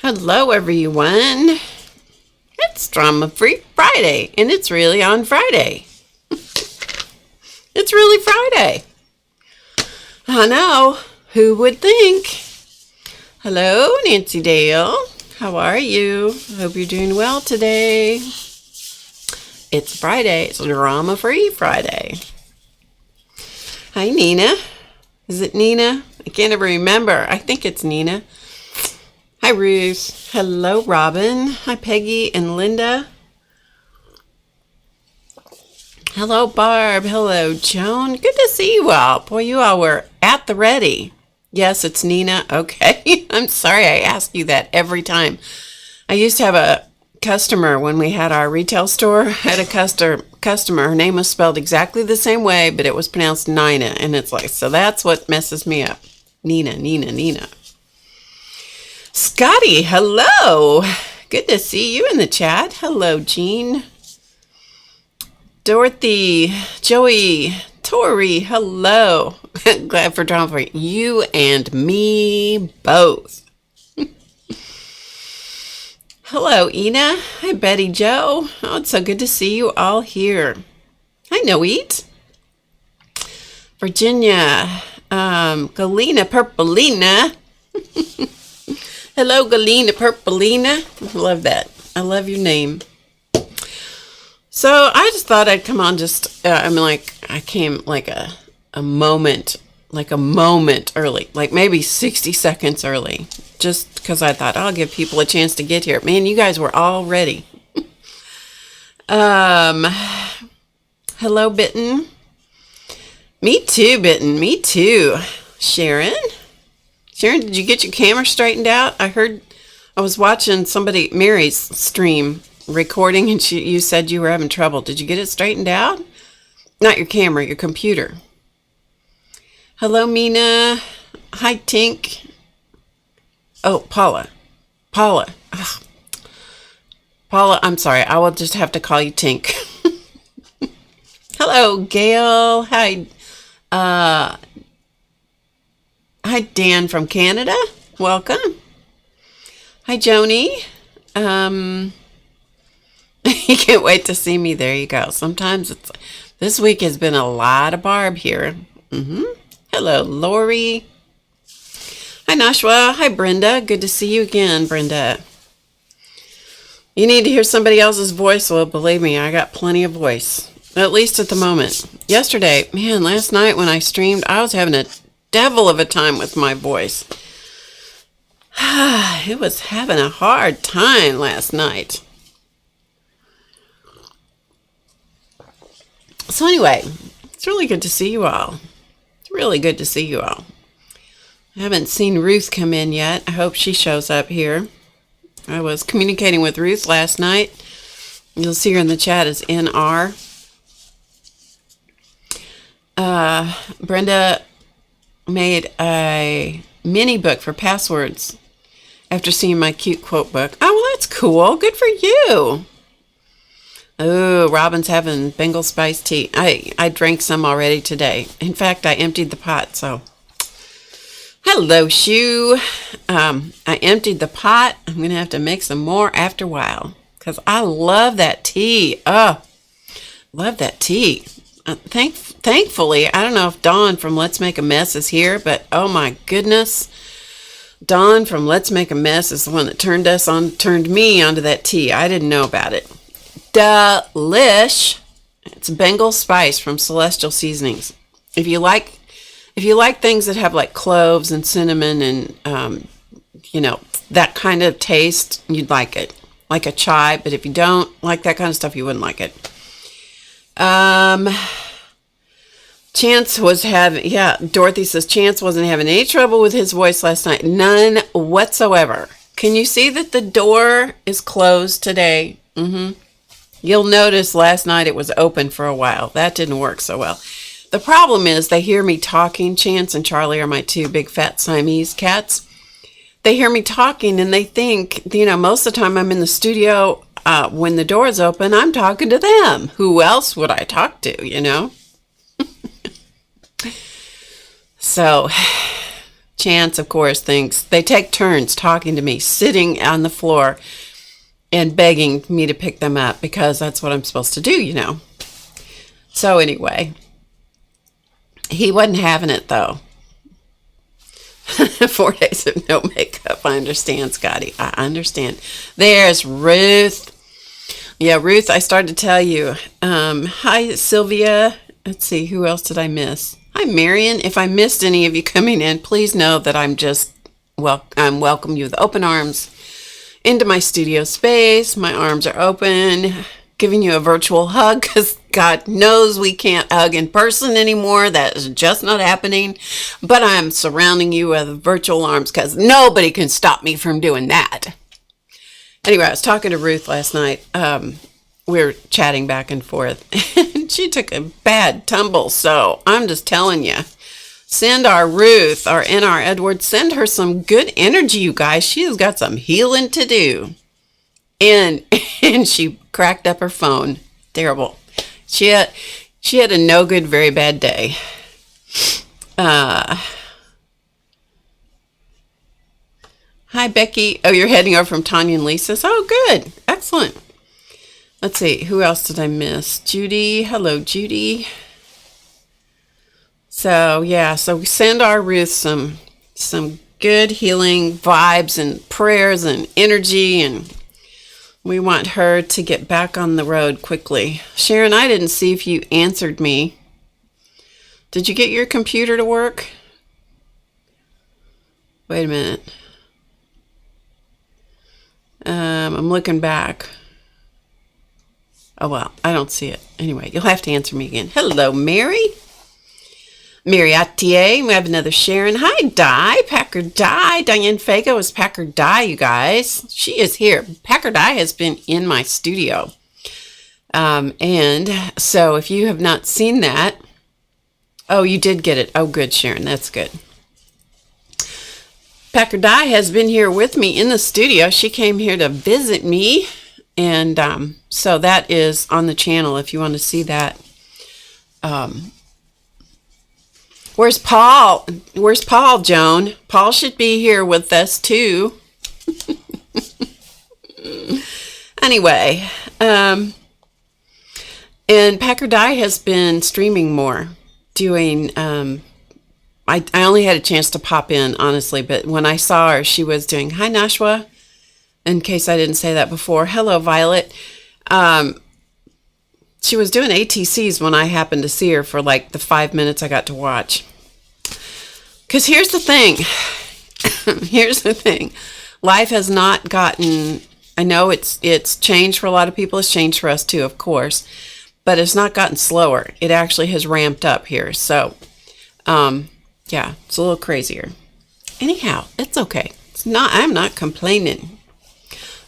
Hello, everyone. It's Drama Free Friday, and it's really on Friday. It's really Friday. I know. Who would think? Hello, Nancy Dale. How are you? I hope you're doing well today. It's Friday. It's Drama Free Friday. Hi, Nina. Is it Nina? I can't ever remember. I think it's Nina. Hi, Ruth. Hello, Robin. Hi, Peggy and Linda. Hello, Barb. Hello, Joan. Good to see you all. Boy, you all were at the ready. Yes, it's Nina. Okay. I'm sorry I ask you that every time. I used to have a customer when we had our retail store. I had a customer. Her name was spelled exactly the same way, but it was pronounced Nina. And it's like, so that's what messes me up. Nina, Nina, Nina. Scotty, hello. Good to see you in the chat. Hello, Jean. Dorothy, Joey, Tori, hello. Glad for Drama for you and me both. Hello, Ina. Hi, Betty Joe. Oh, it's so good to see you all here. Hi, Noeet. Virginia, Galena Purpleina. Hello, Galena Purpleina. Love that. I love your name. So I just thought I'd come on I came like a moment early, like maybe 60 seconds early, just because I thought I'll give people a chance to get here. Man, you guys were all ready. Hello, Bitten. Me too, Bitten. Me too. Sharon, did you get your camera straightened out? I was watching Mary's stream recording, and you said you were having trouble. Did you get it straightened out? Not your camera, your computer. Hello, Mina. Hi, Tink. Oh, Paula. Ugh. Paula, I'm sorry. I will just have to call you Tink. Hello, Gail. Hi. Hi, Dan from Canada. Welcome. Hi, Joni. You can't wait to see me. There you go. Sometimes this week has been a lot of Barb here. Hello, Lori. Hi, Nashua. Hi, Brenda. Good to see you again, Brenda. You need to hear somebody else's voice. Well, believe me, I got plenty of voice, at least at the moment. Last night when I streamed, I was having a devil of a time with my voice. It was having a hard time last night. So anyway, it's really good to see you all. It's really good to see you all. I haven't seen Ruth come in yet. I hope she shows up here. I was communicating with Ruth last night. You'll see her in the chat as NR. Brenda made a mini book for passwords after seeing my cute quote book. Oh, well, that's cool. Good for you. Oh, Robin's having Bengal spice tea. I drank some already today. In fact, I emptied the pot, so. Hello, Shu. I emptied the pot. I'm going to have to make some more after a while because I love that tea. Oh, love that tea. Thankfully, I don't know if Dawn from Let's Make a Mess is here, but oh my goodness. Dawn from Let's Make a Mess is the one that turned me onto that tea. I didn't know about it. Delish. It's Bengal spice from Celestial Seasonings. If you like things that have like cloves and cinnamon and that kind of taste, you'd like it. Like a chai, but if you don't like that kind of stuff, you wouldn't like it. Chance was Dorothy says Chance wasn't having any trouble with his voice last night. None whatsoever. Can you see that the door is closed today? You'll notice last night it was open for a while. That didn't work so well. The problem is they hear me talking. Chance and Charlie are my two big fat Siamese cats. They hear me talking and they think, most of the time I'm in the studio. When the door is open, I'm talking to them. Who else would I talk to, So Chance, of course, thinks they take turns talking to me, sitting on the floor and begging me to pick them up because that's what I'm supposed to do. So anyway, he wasn't having it, though. 4 days of no makeup. I understand, Scotty. I understand. There's Ruth. Yeah, Ruth, I started to tell you. Hi, Sylvia. Let's see, who else did I miss? Hi, Marion. If I missed any of you coming in, please know that I'm welcome you with open arms into my studio space. My arms are open, giving you a virtual hug because God knows we can't hug in person anymore. That is just not happening. But I'm surrounding you with virtual arms because nobody can stop me from doing that. Anyway, I was talking to Ruth last night. We were chatting back and forth. And she took a bad tumble. So I'm just telling you, send our Ruth, our NR Edwards, send her some good energy, you guys. She has got some healing to do. And she cracked up her phone. Terrible. She had a no good, very bad day. Hi, Becky. Oh, you're heading over from Tanya and Lisa's. Oh, good. Excellent. Let's see. Who else did I miss? Judy. Hello, Judy. So, yeah. So we send our Ruth some good healing vibes and prayers and energy, and we want her to get back on the road quickly. Sharon, I didn't see if you answered me. Did you get your computer to work? Wait a minute. I'm looking back. Oh, well, I don't see it. Anyway, you'll have to answer me again. Hello, Mary. Mary Attier. We have another Sharon. Hi, Di. Packer Di. Diane Fago is Packer Di, you guys. She is here. Packer Di has been in my studio. And so if you have not seen that, oh, you did get it. Oh, good, Sharon. That's good. Packer Di has been here with me in the studio. She came here to visit me. And so that is on the channel if you want to see that. Where's Paul? Where's Paul, Joan? Paul should be here with us too. Anyway, and Packer Di has been streaming more, doing, I only had a chance to pop in, honestly, but when I saw her, she was doing, hi, Nashwa, in case I didn't say that before. Hello, Violet. She was doing ATCs when I happened to see her for like the 5 minutes I got to watch. Because here's the thing. Here's the thing. Life has not gotten, I know it's changed for a lot of people. It's changed for us too, of course. But it's not gotten slower. It actually has ramped up here. So, yeah, it's a little crazier. Anyhow, it's okay. I'm not complaining.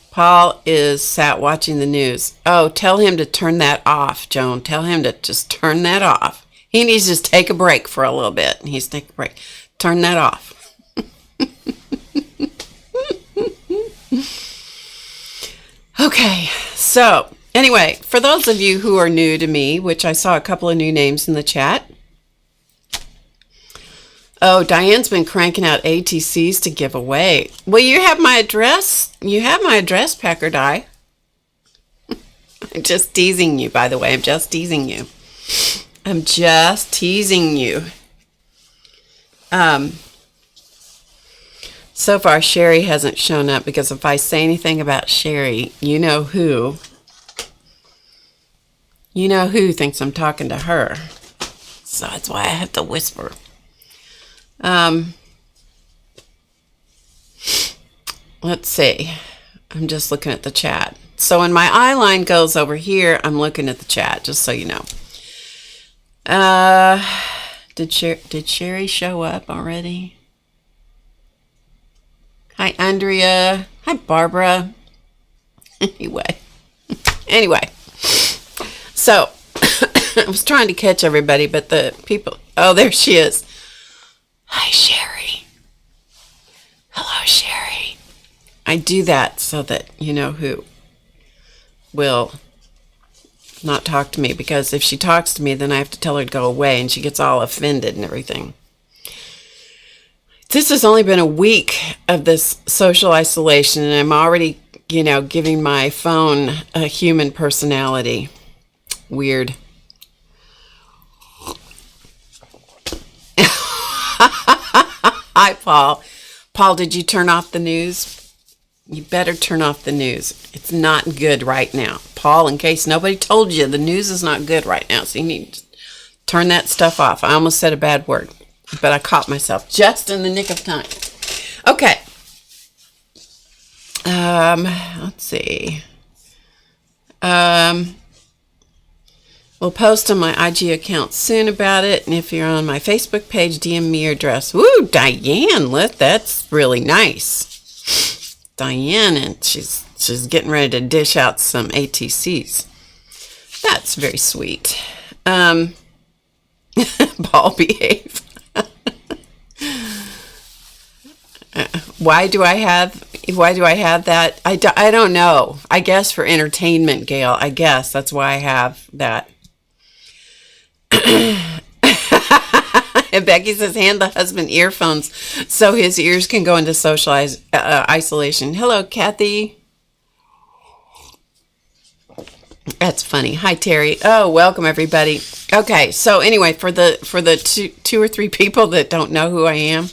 Paul is sat watching the news. Oh, tell him to turn that off, Joan. Tell him to just turn that off. He needs to just take a break for a little bit. He needs to take a break. Turn that off. Okay, so anyway, for those of you who are new to me, which I saw a couple of new names in the chat. Oh, Diane's been cranking out ATCs to give away. Well, you have my address. You have my address, Packer Di. I'm just teasing you, by the way. I'm just teasing you. I'm just teasing you. So far, Sherry hasn't shown up because if I say anything about Sherry, you know who. You know who thinks I'm talking to her. So that's why I have to whisper. Let's see. I'm just looking at the chat. So when my eye line goes over here, I'm looking at the chat, just so you know. Did Sherry show up already? Hi, Andrea. Hi, Barbara. Anyway. So I was trying to catch everybody, but the people, oh, there she is. Hi, Sherry. Hello, Sherry. I do that so that you know who will not talk to me, because if she talks to me, then I have to tell her to go away, and she gets all offended and everything. It's this has only been a week of this social isolation, and I'm already, giving my phone a human personality. Weird. Hi, Paul. Paul, did you turn off the news? You better turn off the news. It's not good right now. Paul, in case nobody told you, the news is not good right now, so you need to turn that stuff off. I almost said a bad word, but I caught myself just in the nick of time. Okay. Let's see. We'll post on my IG account soon about it. And if you're on my Facebook page, DM me your address. Woo, Diane, that's really nice. Diane, and she's getting ready to dish out some ATCs. That's very sweet. Ball behave. Why do I have that? I don't know. I guess for entertainment, Gail. I guess that's why I have that. And Becky says, hand the husband earphones so his ears can go into social isolation. Hello, Kathy. That's funny. Hi, Terry. Oh, welcome, everybody. Okay, so anyway, for the two or three people that don't know who I am,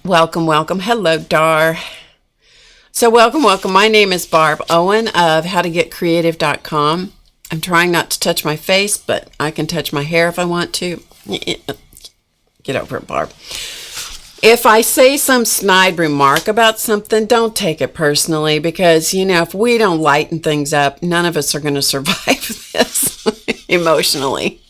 welcome. Hello, Dar. So welcome. My name is Barb Owen of HowToGetCreative.com. I'm trying not to touch my face, but I can touch my hair if I want to. Get over it, Barb. If I say some snide remark about something, don't take it personally, because, if we don't lighten things up, none of us are going to survive this emotionally.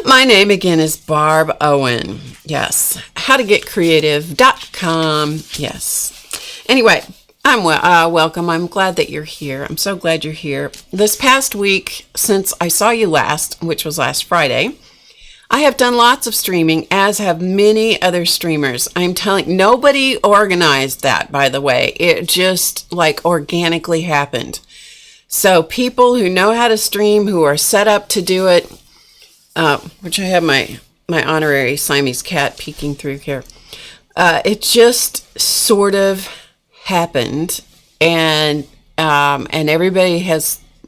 My name again is Barb Owen. Yes. HowToGetCreative.com. Yes. Anyway, I'm welcome. I'm glad that you're here. I'm so glad you're here. This past week, since I saw you last, which was last Friday, I have done lots of streaming, as have many other streamers. I'm telling, nobody organized that, by the way. It just organically happened. So people who know how to stream, who are set up to do it, which I have my honorary Siamese cat peeking through here. It just sort of happened, and everybody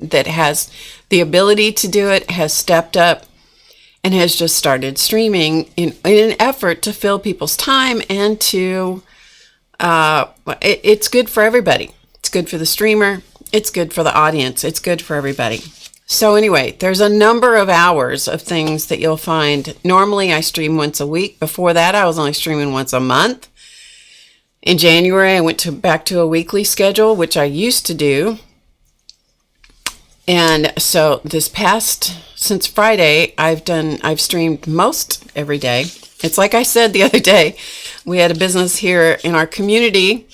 that has the ability to do it has stepped up and has just started streaming in an effort to fill people's time and to it's good for everybody. It's good for the streamer, it's good for the audience, it's good for everybody. So anyway, there's a number of hours of things that you'll find. Normally I stream once a week. Before that I was only streaming once a month. In January, I went back to a weekly schedule, which I used to do. And so since Friday, I've streamed most every day. It's like I said the other day, we had a business here in our community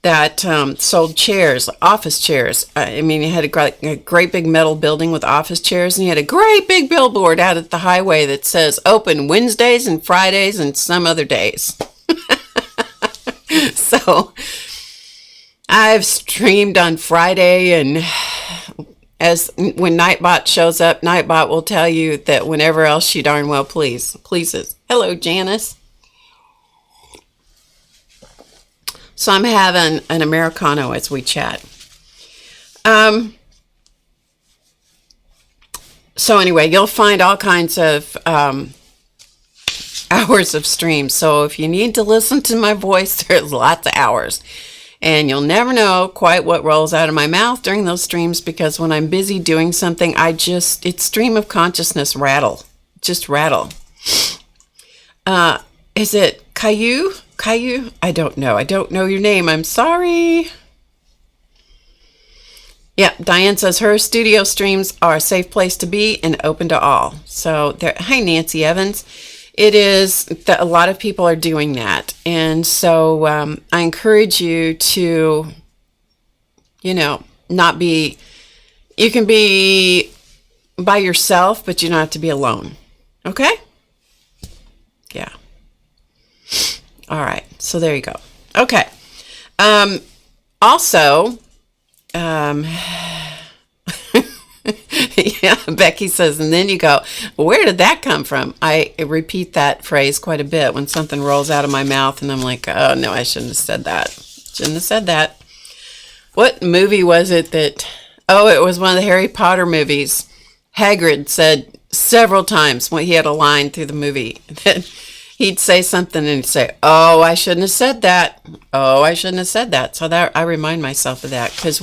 that sold chairs, office chairs. I mean, it had a great big metal building with office chairs, and he had a great big billboard out at the highway that says open Wednesdays and Fridays and some other days. So I've streamed on Friday, and when Nightbot shows up, Nightbot will tell you that whenever else she darn well pleases. Hello, Janice. So I'm having an Americano as we chat. So anyway, you'll find all kinds of hours of streams. So if you need to listen to my voice, there's lots of hours. And you'll never know quite what rolls out of my mouth during those streams, because when I'm busy doing something, it's stream of consciousness rattle. Just rattle. Is it Caillou? Caillou? I don't know. I don't know your name. I'm sorry. Yeah, Diane says her studio streams are a safe place to be and open to all. So hi, Nancy Evans. It is that a lot of people are doing that. And so I encourage you to, not be, you can be by yourself, but you don't have to be alone. Okay? Yeah. All right. So there you go. Okay. Yeah, Becky says, and then you go, where did that come from? I repeat that phrase quite a bit when something rolls out of my mouth and I'm like, oh no, I shouldn't have said that. Shouldn't have said that. What movie was it that, oh, it was one of the Harry Potter movies. Hagrid said several times when he had a line through the movie that he'd say something and he'd say, oh, I shouldn't have said that. Oh, I shouldn't have said that. So that I remind myself of that, because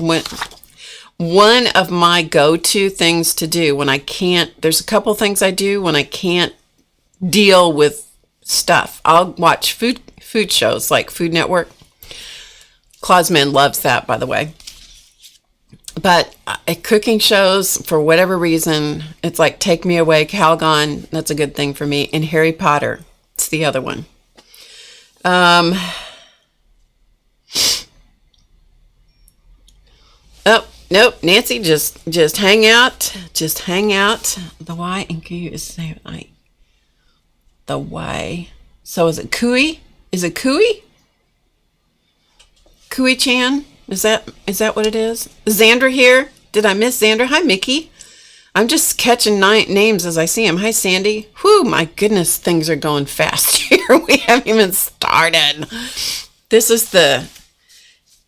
one of my go-to things to do when I can't, there's a couple things I do when I can't deal with stuff. I'll watch food shows like Food Network. Clausman loves that, by the way. But cooking shows, for whatever reason, it's like Take Me Away, Calgon. That's a good thing for me. And Harry Potter. It's the other one. Oh, nope. Nancy, just hang out. Just hang out. The Y and Q is the same. The Y. So is it Cooey? Is it Cooey? Cooey-chan? Is that what it is? Is Xandra here? Did I miss Xandra? Hi, Mickey. I'm just catching names as I see them. Hi, Sandy. Whew, my goodness, things are going fast here. We haven't even started. This is the,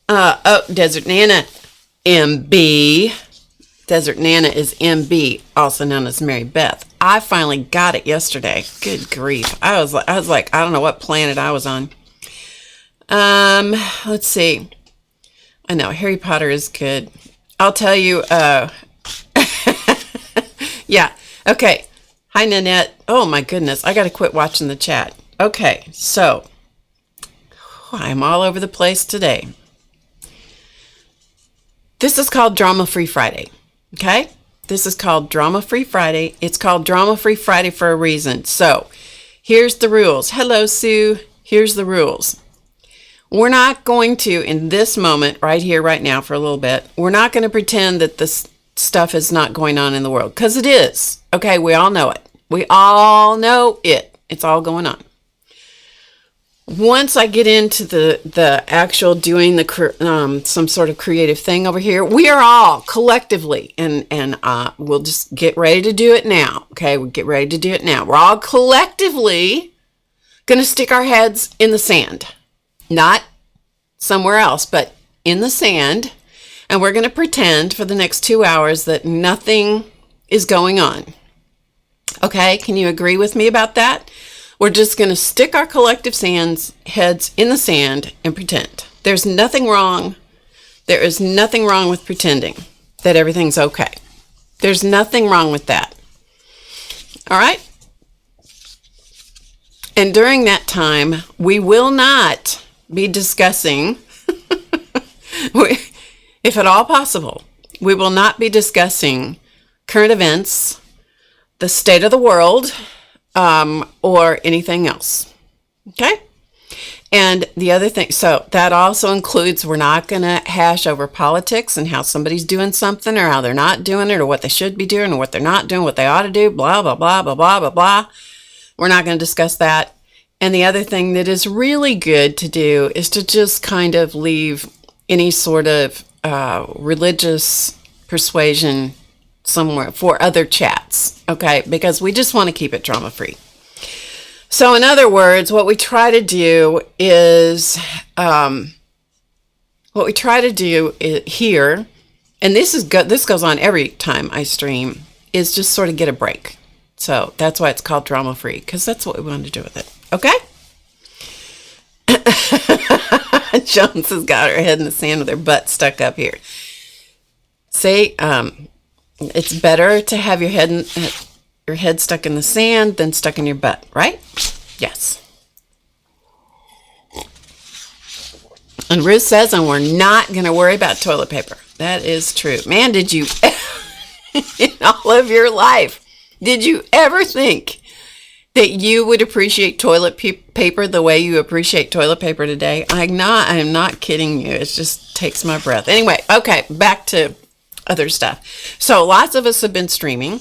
Desert Nana, MB. Desert Nana is MB, also known as Mary Beth. I finally got it yesterday. Good grief. I was like, I don't know what planet I was on. Let's see. I know Harry Potter is good. I'll tell you, yeah. Okay. Hi, Nanette. Oh my goodness. I got to quit watching the chat. Okay. So I'm all over the place today. This is called Drama Free Friday. Okay. This is called Drama Free Friday. It's called Drama Free Friday for a reason. So here's the rules. Hello, Sue. Here's the rules. We're not going to, in this moment, right here, right now, for a little bit, we're not going to pretend that this stuff is not going on in the world, because it is. Okay, we all know it. We all know it. It's all going on. Once I get into the actual doing some sort of creative thing over here, we are all collectively, and we'll just get ready to do it now. Okay, we'll get ready to do it now. We're all collectively going to stick our heads in the sand. Not somewhere else, but in the sand. And we're going to pretend for the next 2 hours that nothing is going on. Okay, can you agree with me about that? We're just going to stick our collective heads in the sand and pretend. There's nothing wrong. There is nothing wrong with pretending that everything's okay. There's nothing wrong with that. All right? And during that time, we will not be discussing, if at all possible, we will not be discussing current events, the state of the world, or anything else. Okay? And the other thing, so that also includes, we're not going to hash over politics and how somebody's doing something or how they're not doing it or what they should be doing or what they're not doing, what they ought to do, blah, blah, blah, blah, blah, blah, blah. We're not going to discuss that. And the other thing that is really good to do is to just kind of leave any sort of religious persuasion somewhere for other chats, okay? Because we just want to keep it drama-free. So in other words, what we try to do is, here, and this goes on every time I stream, is just sort of get a break. So that's why it's called drama-free, because that's what we want to do with it. Okay? Jones has got her head in the sand with her butt stuck up here. See, it's better to have your head stuck in the sand than stuck in your butt, right? Yes. And Ruth says, and we're not going to worry about toilet paper. That is true. Man, did you, in all of your life, did you ever think that you would appreciate toilet paper the way you appreciate toilet paper today? I am not kidding you. It just takes my breath. Anyway, okay, back to other stuff. So lots of us have been streaming.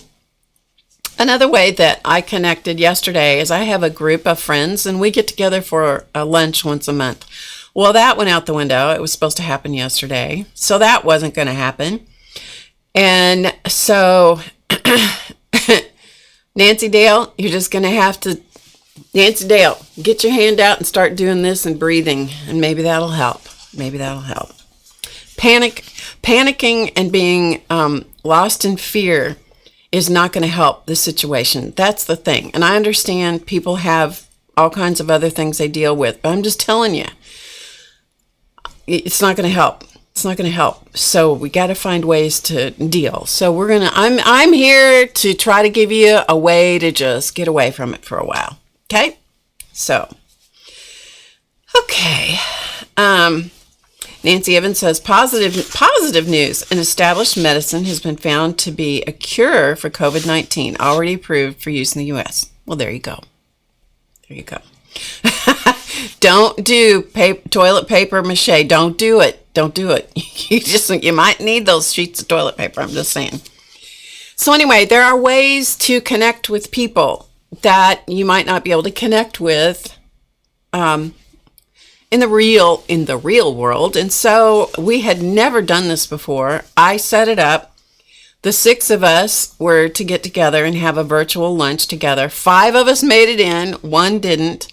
Another way that I connected yesterday is I have a group of friends and we get together for a lunch once a month. Well, that went out the window. It was supposed to happen yesterday, so that wasn't going to happen. And so, Nancy Dale, you're just going to have to, Nancy Dale, get your hand out and start doing this and breathing, and maybe that'll help. Maybe that'll help. Panicking and being lost in fear is not going to help the situation. That's the thing. And I understand people have all kinds of other things they deal with, but I'm just telling you, it's not going to help. It's not going to help. So we got to find ways to deal. So I'm here to try to give you a way to just get away from it for a while. Okay? So, okay. Nancy Evans says, positive news. An established medicine has been found to be a cure for COVID-19, already approved for use in the U.S. Well, there you go. There you go. Don't do toilet paper mache. Don't do it. Don't do it. You might need those sheets of toilet paper. I'm just saying. So anyway, there are ways to connect with people that you might not be able to connect with in the real world. And so we had never done this before. I set it up. The 6 of us were to get together and have a virtual lunch together. 5 of us made it in, 1 didn't.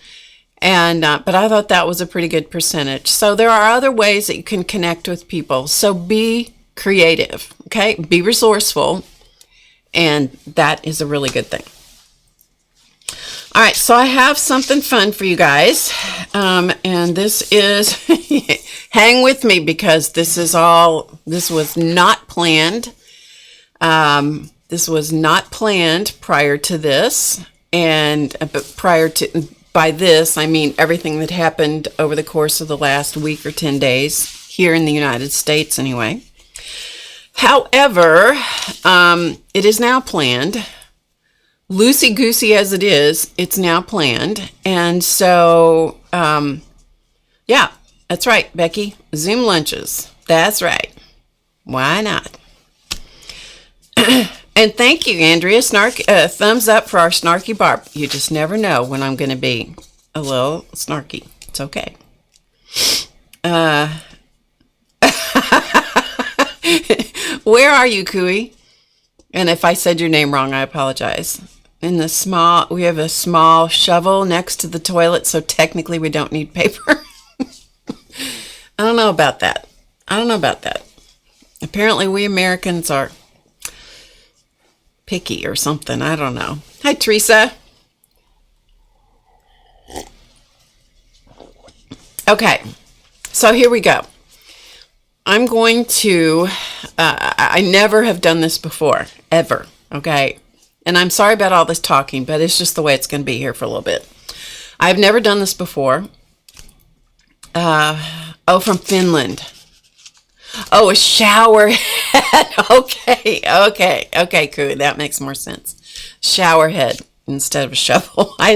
And but I thought that was a pretty good percentage. So there are other ways that you can connect with people. So be creative, okay? Be resourceful, and that is a really good thing. All right, so I have something fun for you guys, and this is, hang with me because this was not planned. This was not planned prior to this, and by this, I mean everything that happened over the course of the last week or 10 days, here in the United States anyway. However, it is now planned. Loosey-goosey as it is, it's now planned. And so, yeah, that's right, Becky. Zoom lunches. That's right. Why not? And thank you, Andrea. Thumbs up for our snarky Barb. You just never know when I'm going to be a little snarky. It's okay. Where are you, Cooey? And if I said your name wrong, I apologize. We have a small shovel next to the toilet, so technically we don't need paper. I don't know about that. Apparently we Americans are picky or something. I don't know. Hi, Teresa. Okay, so here we go. I'm going to, I never have done this before, ever, okay? And I'm sorry about all this talking, but it's just the way it's going to be here for a little bit. I've never done this before. From Finland. Oh, a shower head. Okay, cool. That makes more sense. Shower head instead of a shovel. I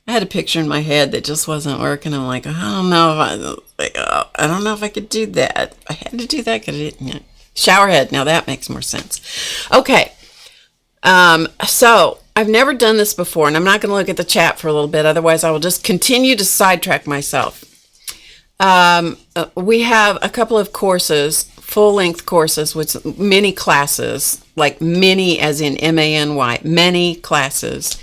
had a picture in my head that just wasn't working. I'm like, I don't know if I could do that. I had to do that because I didn't. Shower head. Now that makes more sense. Okay. So I've never done this before, and I'm not going to look at the chat for a little bit. Otherwise, I will just continue to sidetrack myself. We have a couple of courses, full-length courses with many classes, like many as in M-A-N-Y, many classes.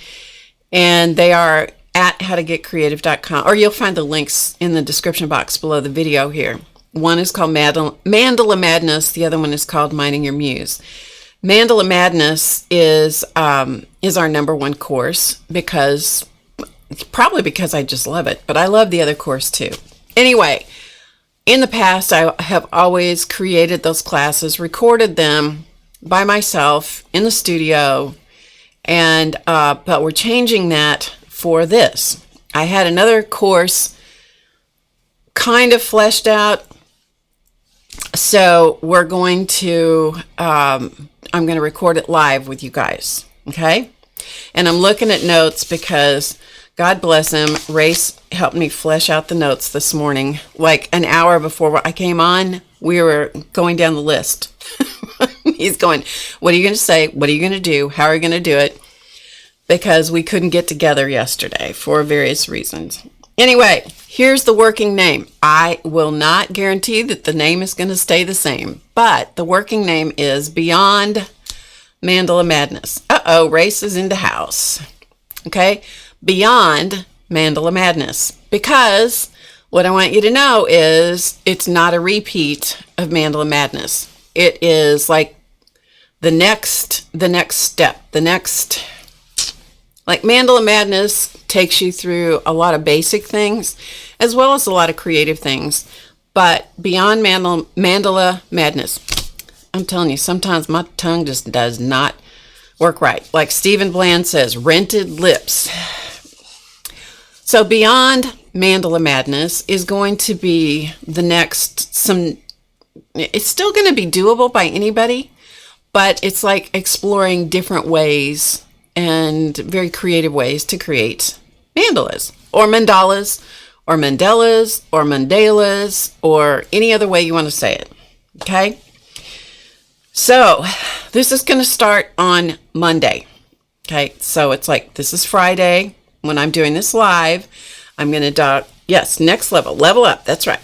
And they are at HowToGetCreative.com, or you'll find the links in the description box below the video here. One is called Mandala Madness. The other one is called Minding Your Muse. Mandala Madness is our number one course because I just love it, but I love the other course too. Anyway, in the past, I have always created those classes, recorded them by myself in the studio, and but we're changing that for this. I had another course kind of fleshed out, so we're going to, I'm going to record it live with you guys, okay? And I'm looking at notes because, God bless him, Race helped me flesh out the notes this morning. Like an hour before I came on, we were going down the list. He's going, what are you going to say? What are you going to do? How are you going to do it? Because we couldn't get together yesterday for various reasons. Anyway, here's the working name. I will not guarantee that the name is going to stay the same, but the working name is Beyond Mandala Madness. Uh-oh, Race is in the house. Okay, Beyond Mandala Madness. Because what I want you to know is it's not a repeat of Mandala Madness. It is like the next step, like Mandala Madness takes you through a lot of basic things as well as a lot of creative things. But Beyond Mandala Madness, I'm telling you, sometimes my tongue just does not work right. Like Stephen Bland says, rented lips. So Beyond Mandala Madness is going to be the next, it's still going to be doable by anybody, but it's like exploring different ways and very creative ways to create mandalas or mandalas or mandalas or mandalas or any other way you want to say it. Okay. So this is going to start on Monday. Okay. So it's like, this is Friday when I'm doing this live. I'm going to yes, next level up. That's right.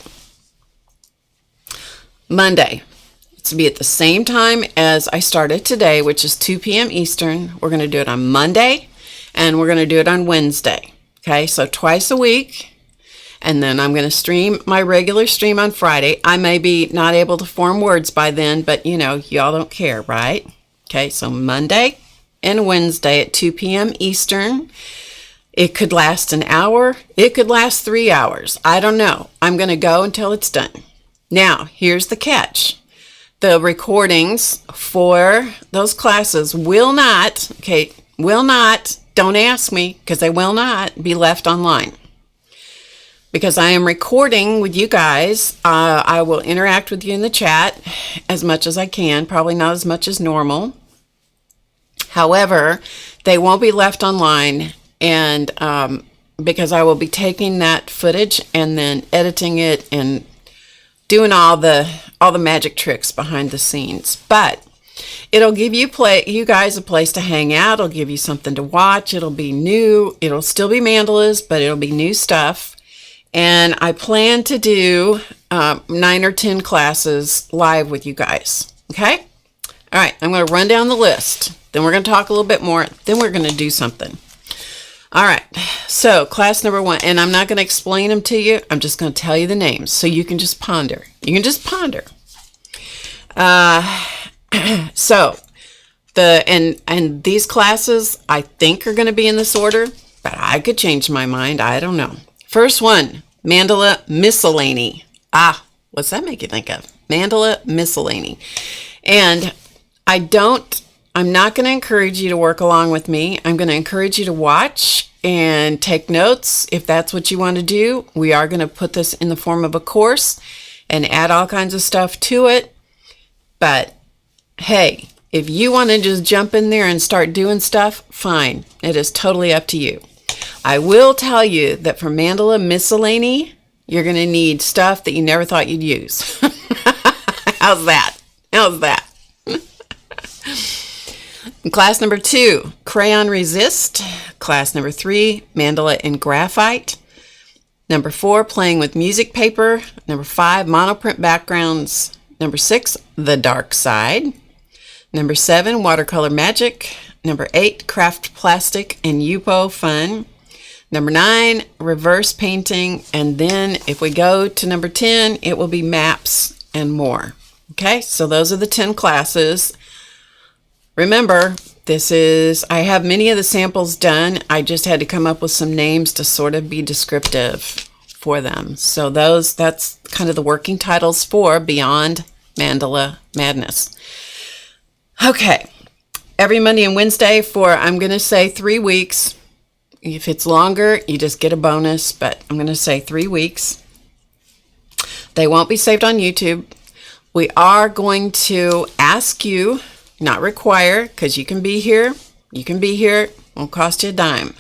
Monday. It's to be at the same time as I started today, which is 2 p.m. Eastern. We're going to do it on Monday and we're going to do it on Wednesday. Okay, so twice a week. And then I'm going to stream my regular stream on Friday. I may be not able to form words by then, but you know, y'all don't care, right? Okay, so Monday and Wednesday at 2 p.m. Eastern. It could last an hour. It could last 3 hours. I don't know. I'm going to go until it's done. Now, here's the catch. The recordings for those classes will not, don't ask me, because they will not be left online. Because I am recording with you guys. I will interact with you in the chat as much as I can, probably not as much as normal. However, they won't be left online, and because I will be taking that footage and then editing it and doing all the magic tricks behind the scenes. But it'll give you guys a place to hang out. It'll give you something to watch. It'll be new. It'll still be mandalas, but it'll be new stuff. And I plan to do 9 or 10 classes live with you guys. Okay? All right, I'm going to run down the list. Then we're going to talk a little bit more. Then we're going to do something. All right, so class number 1, and I'm not going to explain them to you. I'm just going to tell you the names so you can just ponder. You can just ponder. So and these classes I think are going to be in this order, but I could change my mind. I don't know. First one, Mandala Miscellany. What's that make you think of? Mandala Miscellany. And I'm not going to encourage you to work along with me. I'm going to encourage you to watch and take notes if that's what you want to do. We are going to put this in the form of a course and add all kinds of stuff to it. But hey, if you want to just jump in there and start doing stuff, fine. It is totally up to you. I will tell you that for Mandala Miscellany, you're going to need stuff that you never thought you'd use. How's that? Class number 2, Crayon Resist. Class number 3, Mandala in Graphite. Number 4, Playing with Music Paper. Number 5, Monoprint Backgrounds. Number 6, The Dark Side. Number 7, Watercolor Magic. Number 8, Craft Plastic and Yupo Fun. Number 9, Reverse Painting. And then if we go to number 10, it will be Maps and more. Okay, so those are the 10 classes. Remember, I have many of the samples done. I just had to come up with some names to sort of be descriptive for them. So that's kind of the working titles for Beyond Mandala Madness. Okay, every Monday and Wednesday for, I'm going to say 3 weeks. If it's longer, you just get a bonus, but I'm going to say 3 weeks. They won't be saved on YouTube. We are going to ask you, not require, because you can be here. Won't cost you a dime.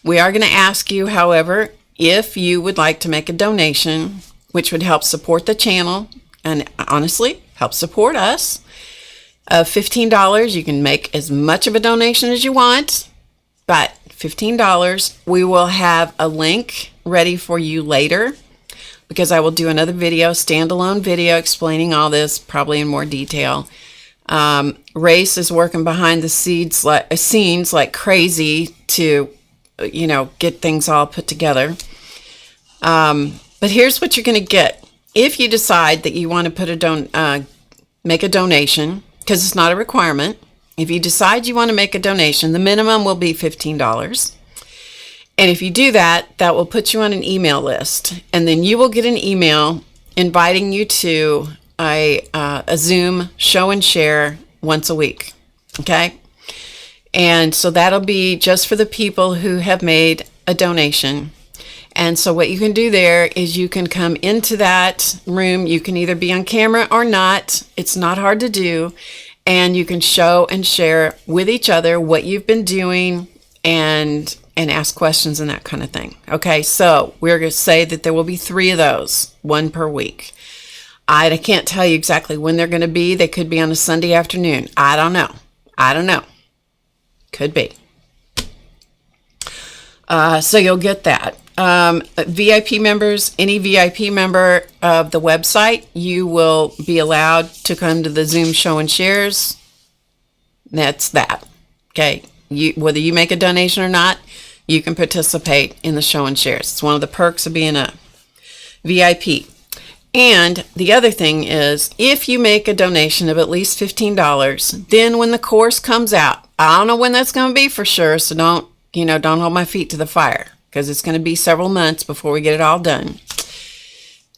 We are going to ask you, however, if you would like to make a donation, which would help support the channel and honestly help support us. Of $15, you can make as much of a donation as you want, but $15, we will have a link ready for you later, because I will do another video, standalone video, explaining all this, probably in more detail. Race is working behind the scenes like crazy to, get things all put together. But here's what you're going to get. If you decide that you want to make a donation, because it's not a requirement. If you decide you want to make a donation, the minimum will be $15. And if you do that, that will put you on an email list. And then you will get an email inviting you to a Zoom show and share once a week. Okay? And so that'll be just for the people who have made a donation. And so what you can do there is you can come into that room. You can either be on camera or not. It's not hard to do. And you can show and share with each other what you've been doing and ask questions and that kind of thing. Okay, so we're going to say that there will be 3 of those, 1 per week. I can't tell you exactly when they're going to be. They could be on a Sunday afternoon. I don't know. Could be. So you'll get that. VIP members, any VIP member of the website, you will be allowed to come to the Zoom show and shares. That's that. Okay. Whether you make a donation or not, you can participate in the show and shares. It's one of the perks of being a VIP. And the other thing is, if you make a donation of at least $15, then when the course comes out, I don't know when that's going to be for sure, so don't hold my feet to the fire, because it's going to be several months before we get it all done.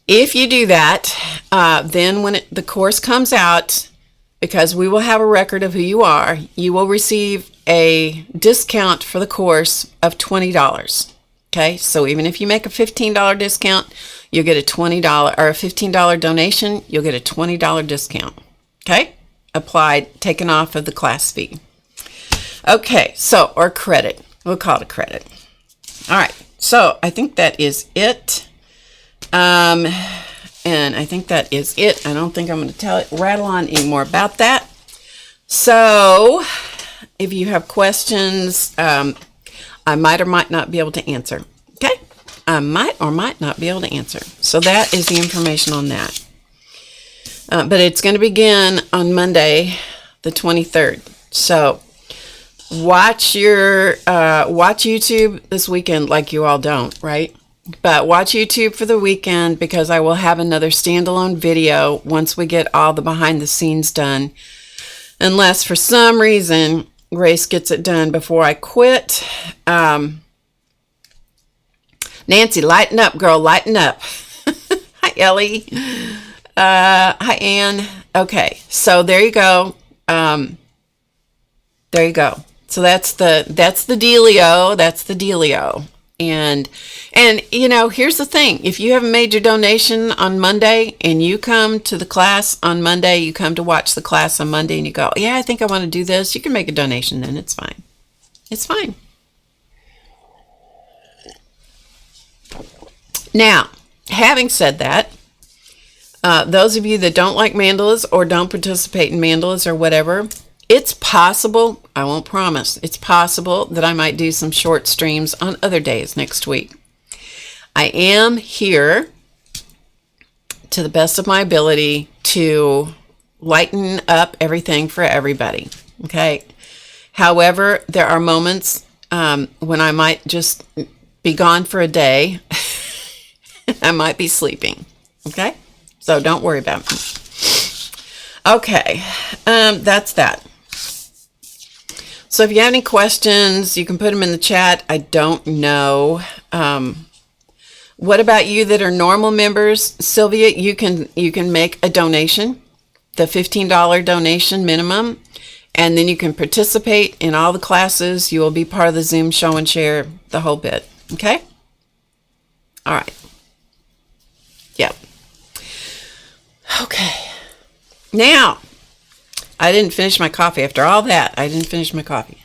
If you do that, then when the course comes out, because we will have a record of who you are, you will receive a discount for the course of $20. Okay, so even if you make a $15 discount, you'll get a $20 or a $15 donation, you'll get a $20 discount. Okay, taken off of the class fee. Okay, so, or credit. We'll call it a credit. All right, so I think that is it. And I think that is it. I don't think I'm going to rattle on any more about that. So if you have questions, I might or might not be able to answer. Okay? I might or might not be able to answer. So that is the information on that. But it's going to begin on Monday, the 23rd. So watch YouTube this weekend, like you all don't, right? But watch YouTube for the weekend, because I will have another standalone video once we get all the behind the scenes done. Unless for some reason Grace gets it done before I quit. Nancy, lighten up, girl, lighten up. Hi, Ellie. Hi, Ann. Okay, so there you go. There you go. So that's the dealio. That's the dealio. And here's the thing. If you haven't made your donation on Monday and you come to the class on Monday, you come to watch the class on Monday and you go, yeah, I think I want to do this. You can make a donation then. It's fine. It's fine. Now, having said that, those of you that don't like mandalas or don't participate in mandalas or whatever, it's possible, I won't promise, it's possible that I might do some short streams on other days next week. I am here to the best of my ability to lighten up everything for everybody, okay? However, there are moments when I might just be gone for a day. I might be sleeping, okay? So don't worry about me. Okay, that's that. So if you have any questions, you can put them in the chat. I don't know. What about you that are normal members? Sylvia, you can make a donation, the $15 donation minimum, and then you can participate in all the classes. You will be part of the Zoom show and share, the whole bit. Okay? All right. Yep. Okay. Now, I didn't finish my coffee. After all that, I didn't finish my coffee.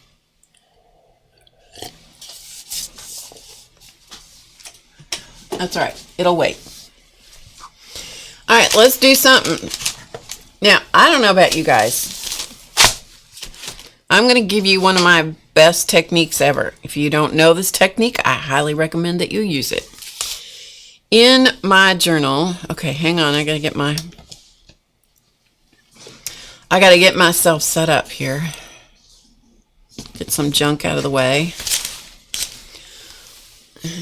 That's all right. It'll wait. All right, let's do something. Now, I don't know about you guys. I'm going to give you one of my best techniques ever. If you don't know this technique, I highly recommend that you use it. In my journal, okay, hang on, I gotta get myself set up here. Get some junk out of the way.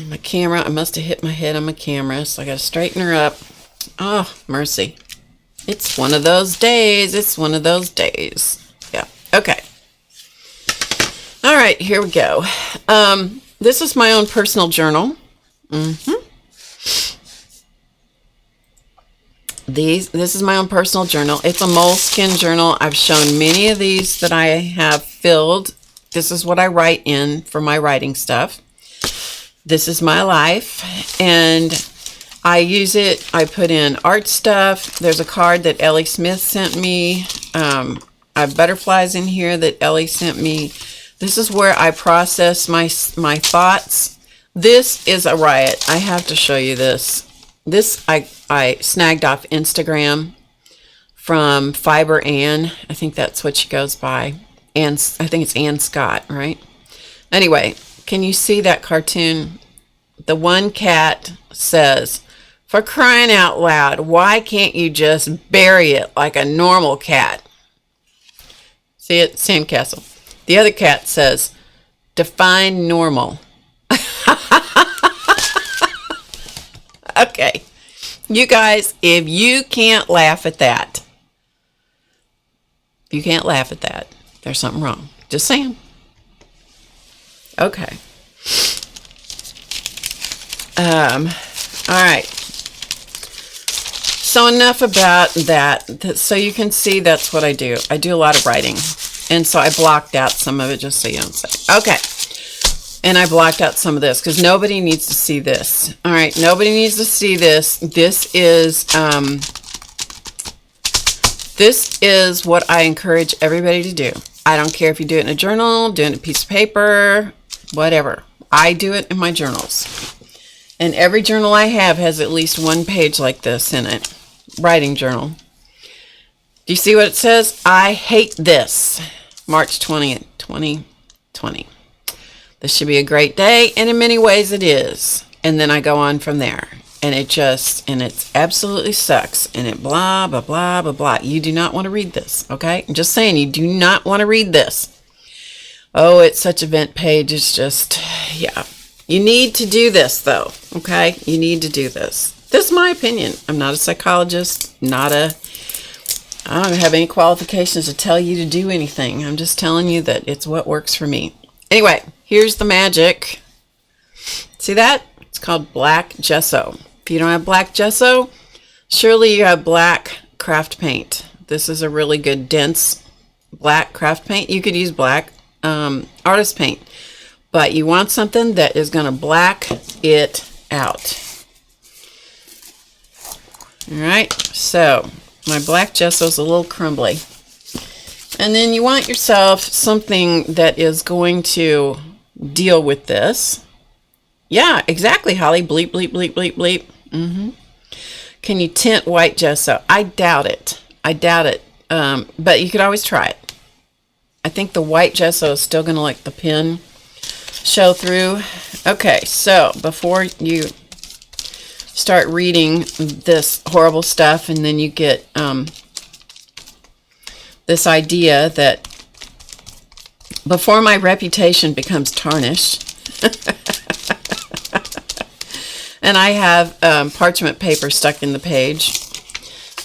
My camera, I must have hit my head on my camera, so I gotta straighten her up. Oh, mercy. It's one of those days. It's one of those days. Yeah, okay. All right, here we go. This is my own personal journal. This is my own personal journal. It's a moleskin journal. I've shown many of these that I have filled. This is what I write in for my writing stuff. This is my life, and I use it. I put in art stuff. There's a card that Ellie Smith sent me. I have butterflies in here that Ellie sent me. This is where I process my thoughts. This is a riot. I have to show you this. This I snagged off Instagram from Fiber Ann. I think that's what she goes by. And I think it's Ann Scott, right? Anyway, can you see that cartoon? The one cat says, "For crying out loud, why can't you just bury it like a normal cat?" See it? Sandcastle. The other cat says, "Define normal." Okay. You guys, if you can't laugh at that, there's something wrong. Just saying. Okay. All right. So enough about that. So you can see that's what I do. I do a lot of writing. And so I blocked out some of it just so you don't say. Okay. And I blocked out some of this because nobody needs to see this. All right. Nobody needs to see this. This is what I encourage everybody to do. I don't care if you do it in a journal, do it in a piece of paper, whatever. I do it in my journals. And every journal I have has at least one page like this in it. Writing journal. Do you see what it says? I hate this. March 20th, 2020. This should be a great day, and in many ways it is. And then I go on from there. And it absolutely sucks. And it blah, blah, blah, blah, blah. You do not want to read this, okay? I'm just saying, you do not want to read this. Oh, it's such a vent page. It's just, yeah. You need to do this, though, okay? You need to do this. This is my opinion. I'm not a psychologist, I don't have any qualifications to tell you to do anything. I'm just telling you that it's what works for me. Anyway, here's the magic. See that? It's called black gesso. If you don't have black gesso, surely you have black craft paint. This is a really good dense black craft paint. You could use black artist paint, but you want something that is going to black it out. All right, so my black gesso is a little crumbly. And then you want yourself something that is going to deal with this. Yeah, exactly, Holly. Bleep, bleep, bleep, bleep, bleep. Can you tint white gesso? I doubt it. But you could always try it. I think the white gesso is still going to let the pen show through. Okay, so before you start reading this horrible stuff and then you get this idea that before my reputation becomes tarnished, and I have parchment paper stuck in the page.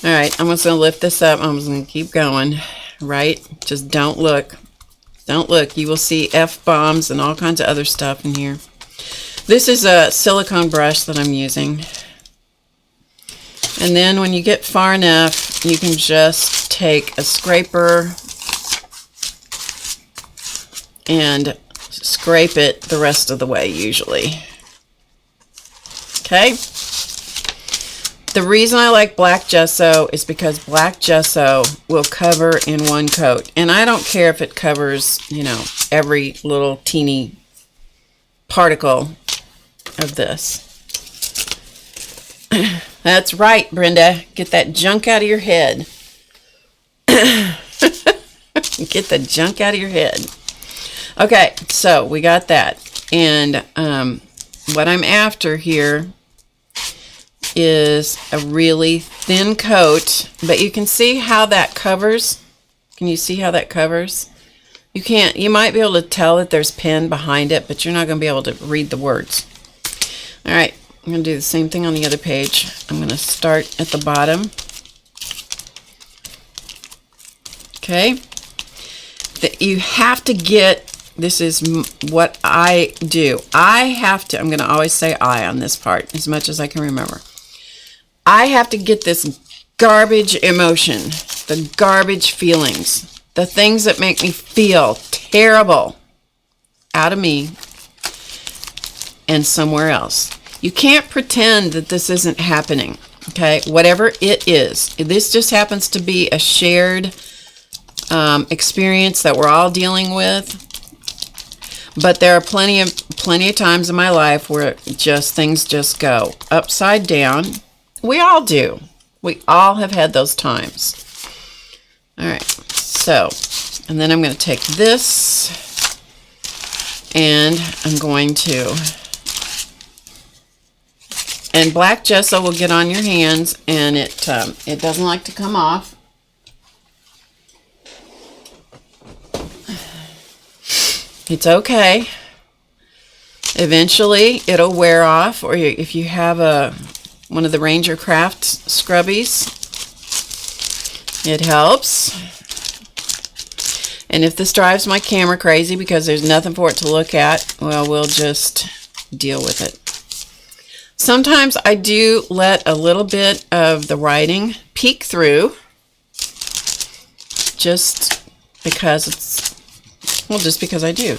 All right, I'm just going to lift this up. I'm just going to keep going, right? Just don't look. Don't look. You will see F-bombs and all kinds of other stuff in here. This is a silicone brush that I'm using. And then when you get far enough, you can just take a scraper and scrape it the rest of the way usually. Okay? The reason I like black gesso is because black gesso will cover in one coat. And I don't care if it covers, every little teeny particle of this. That's right, Brenda. Get that junk out of your head. Get the junk out of your head. Okay, so we got that. And what I'm after here is a really thin coat, but you can see how that covers. Can you see how that covers? You can't, you might be able to tell that there's pen behind it, but you're not going to be able to read the words. All right, I'm going to do the same thing on the other page. I'm going to start at the bottom. Okay. You have to get, this is what I do. I have to, I'm going to always say I on this part as much as I can remember. I have to get this garbage emotion, the garbage feelings, the things that make me feel terrible out of me and somewhere else. You can't pretend that this isn't happening, okay? Whatever it is. This just happens to be a shared experience that we're all dealing with. But there are plenty of times in my life where things just go upside down. We all do. We all have had those times. All right. So, and then I'm going to take this and I'm going to, and black gesso will get on your hands, and it doesn't like to come off. It's okay. Eventually it'll wear off, or if you have one of the Ranger Crafts scrubbies, it helps. And if this drives my camera crazy because there's nothing for it to look at, well, we'll just deal with it. Sometimes I do let a little bit of the writing peek through, just because just because I do.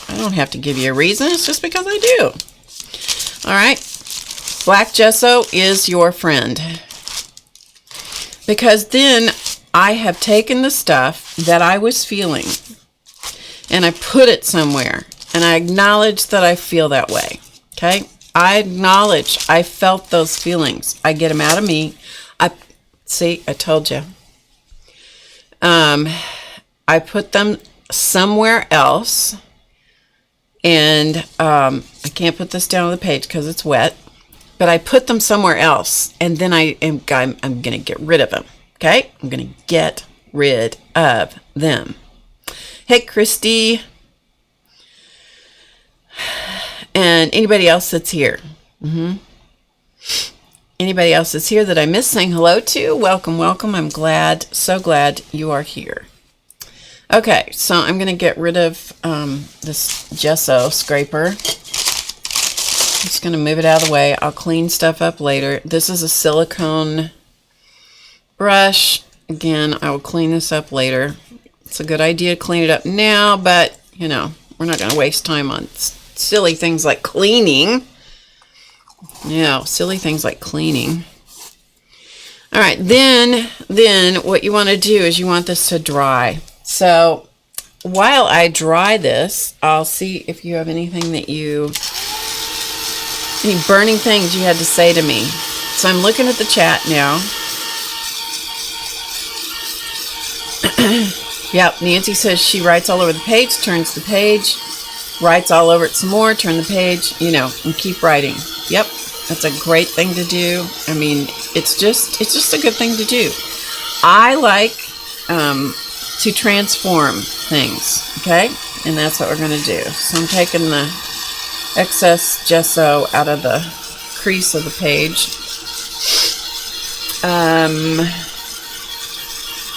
I don't have to give you a reason. It's just because I do. All right. Black gesso is your friend. Because then I have taken the stuff that I was feeling and I put it somewhere. And I acknowledge that I feel that way. Okay? I acknowledge I felt those feelings. I get them out of me. See, I told you. I put them somewhere else, and I can't put this down on the page because it's wet, but I put them somewhere else, and then I'm going to get rid of them. Okay, I'm going to get rid of them. Hey, Christy, and anybody else that's here. Anybody else that's here that I missed saying hello to? Welcome, welcome. I'm glad, so glad you are here. Okay, so I'm going to get rid of this gesso scraper. I'm just going to move it out of the way. I'll clean stuff up later. This is a silicone brush. Again, I will clean this up later. It's a good idea to clean it up now, but, you know, we're not going to waste time on silly things like cleaning. Yeah, silly things like cleaning. All right, then what you want to do is you want this to dry. So while I dry this, I'll see if you have anything that any burning things you had to say to me. So I'm looking at the chat now. Yep, Nancy says she writes all over the page, turns the page, writes all over it some more, turn the page, you know, and keep writing. Yep, that's a great thing to do. I mean, it's just a good thing to do. I like to transform things, okay? And that's what we're going to do. So I'm taking the excess gesso out of the crease of the page.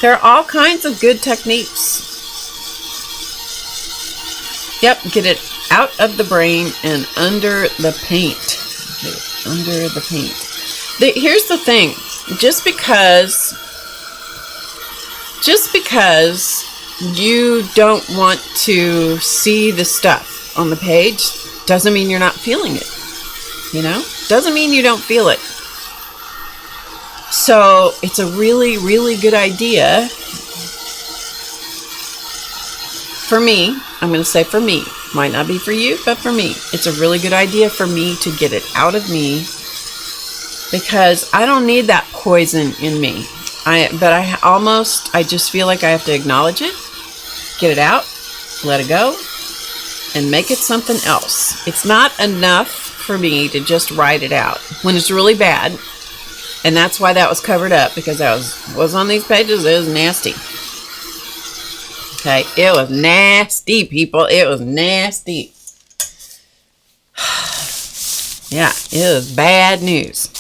There are all kinds of good techniques. Yep, get it out of the brain and under the paint. Get it under the paint. Here's the thing. Just because you don't want to see the stuff on the page doesn't mean you're not feeling it. You know? Doesn't mean you don't feel it. So it's a really, really good idea for me. I'm going to say for me. Might not be for you, but for me. It's a really good idea for me to get it out of me, because I don't need that poison in me. I just feel like I have to acknowledge it, get it out, let it go, and make it something else. It's not enough for me to just write it out when it's really bad. And that's why that was covered up, because that was on these pages. It was nasty. Okay, it was nasty, people. It was nasty. Yeah, it was bad news.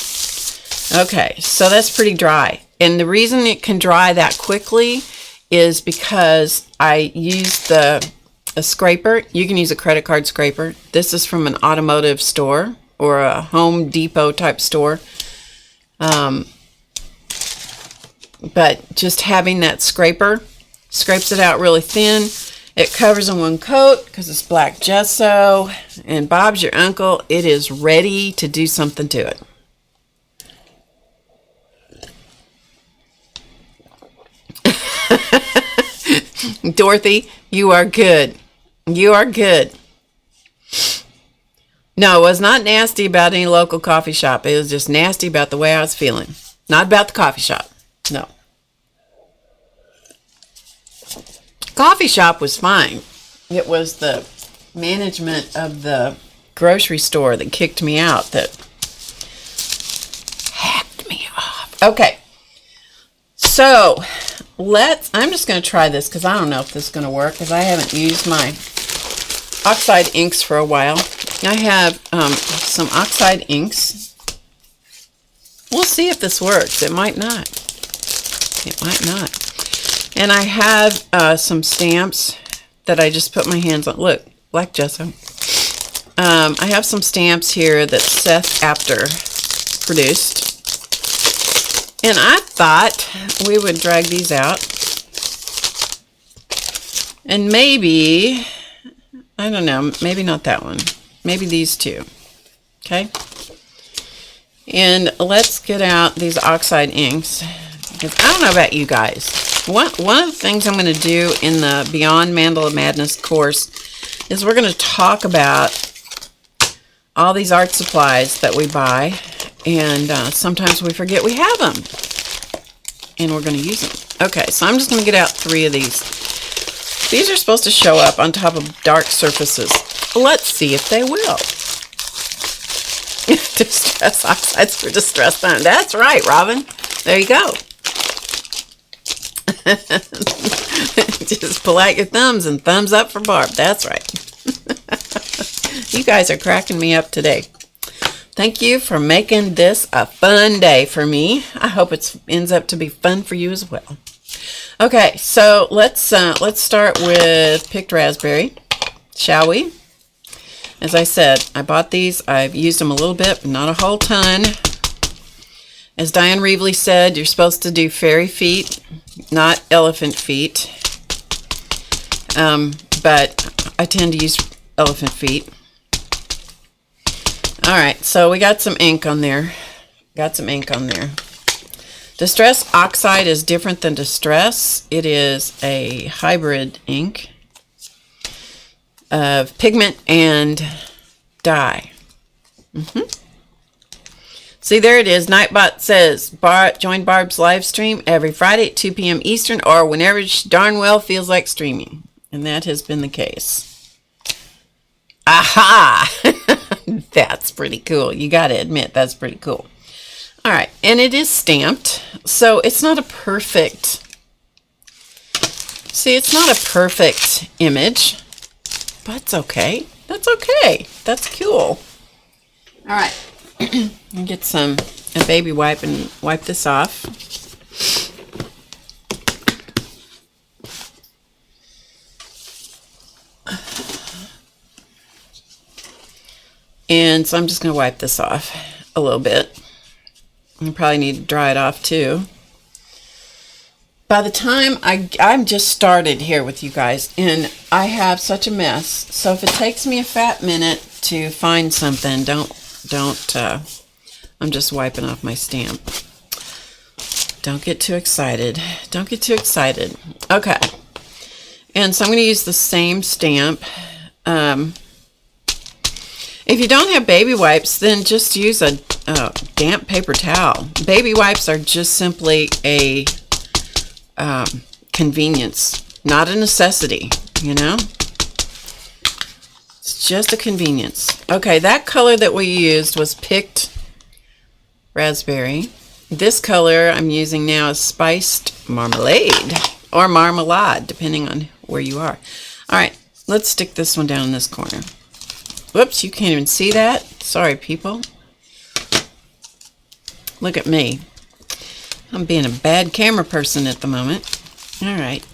Okay, so that's pretty dry. And the reason it can dry that quickly is because I used a scraper. You can use a credit card scraper. This is from an automotive store or a Home Depot type store. But just having that scraper scrapes it out really thin. It covers in one coat because it's black gesso. And Bob's your uncle. It is ready to do something to it. Dorothy, you are good. You are good. No, it was not nasty about any local coffee shop. It was just nasty about the way I was feeling. Not about the coffee shop. No. Coffee shop was fine. It was the management of the grocery store that kicked me out, that hacked me off. Okay. So, I'm just going to try this because I don't know if this is going to work because I haven't used my oxide inks for a while. I have some oxide inks. We'll see if this works. It might not. It might not. And I have some stamps that I just put my hands on. Look, black gesso. I have some stamps here that Seth Apter produced. And I thought we would drag these out. And maybe, I don't know, maybe not that one. Maybe these two. Okay? And let's get out these oxide inks. Because I don't know about you guys. One of the things I'm going to do in the Beyond Mandala Madness course is we're going to talk about all these art supplies that we buy. And sometimes we forget we have them. And we're going to use them. Okay, so I'm just going to get out 3 of these. These are supposed to show up on top of dark surfaces. Let's see if they will. Distress oxides for distress time. That's right, Robin. There you go. Just pull out your thumbs and thumbs up for Barb. That's right. You guys are cracking me up today. Thank you for making this a fun day for me. I hope it ends up to be fun for you as well. Okay, so let's start with picked raspberry, shall we? As I said, I bought these. I've used them a little bit, but not a whole ton. As Diane Reevely said, you're supposed to do fairy feet, not elephant feet. But I tend to use elephant feet. All right, so we got some ink on there. Distress oxide is different than distress. It is a hybrid ink of pigment and dye. See, there it is. Nightbot says, join Barb's live stream every Friday at 2 p.m. Eastern or whenever she darn well feels like streaming. And that has been the case. Aha! That's pretty cool. You got to admit, that's pretty cool. All right, and it is stamped, so it's not a perfect, it's not a perfect image, but it's okay. That's okay. That's cool. All right, I'll get a baby wipe and wipe this off. And so I'm just going to wipe this off a little bit. I probably need to dry it off too. By the time I'm just started here with you guys, and I have such a mess. So if it takes me a fat minute to find something, I'm just wiping off my stamp. Don't get too excited. Don't get too excited. Okay. And so I'm going to use the same stamp. If you don't have baby wipes, then just use a damp paper towel. Baby wipes are just simply a convenience, not a necessity, you know? It's just a convenience. Okay, that color that we used was Picked Raspberry. This color I'm using now is Spiced Marmalade, or Marmalade, depending on where you are. All right, let's stick this one down in this corner. Whoops, you can't even see that. Sorry, people. Look at me. I'm being a bad camera person at the moment. All right.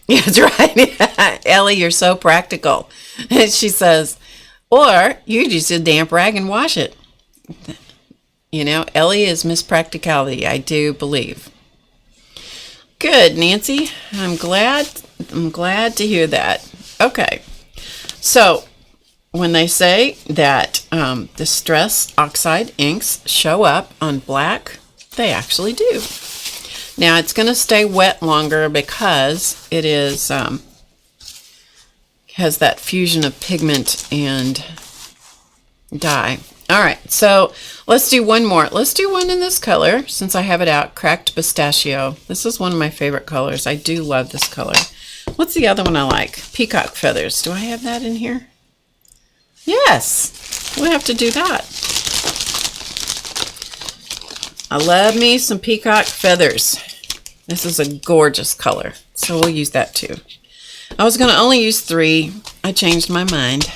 Yeah, that's right. Ellie, you're so practical. She says, or you just a damp rag and wash it. You know, Ellie is Miss Practicality, I do believe. Good, Nancy. I'm glad to hear that. Okay. So, when they say that the stress oxide inks show up on black, they actually do. Now it's going to stay wet longer because it is has that fusion of pigment and dye. All right, so let's do one more. Let's do one in this color since I have it out. Cracked Pistachio. This is one of my favorite colors. I do love this color. What's the other one I like? Peacock Feathers. Do I have that in here? Yes, we have to do that. I love me some Peacock Feathers. This is a gorgeous color, so we'll use that too. I was going to only use 3. I changed my mind.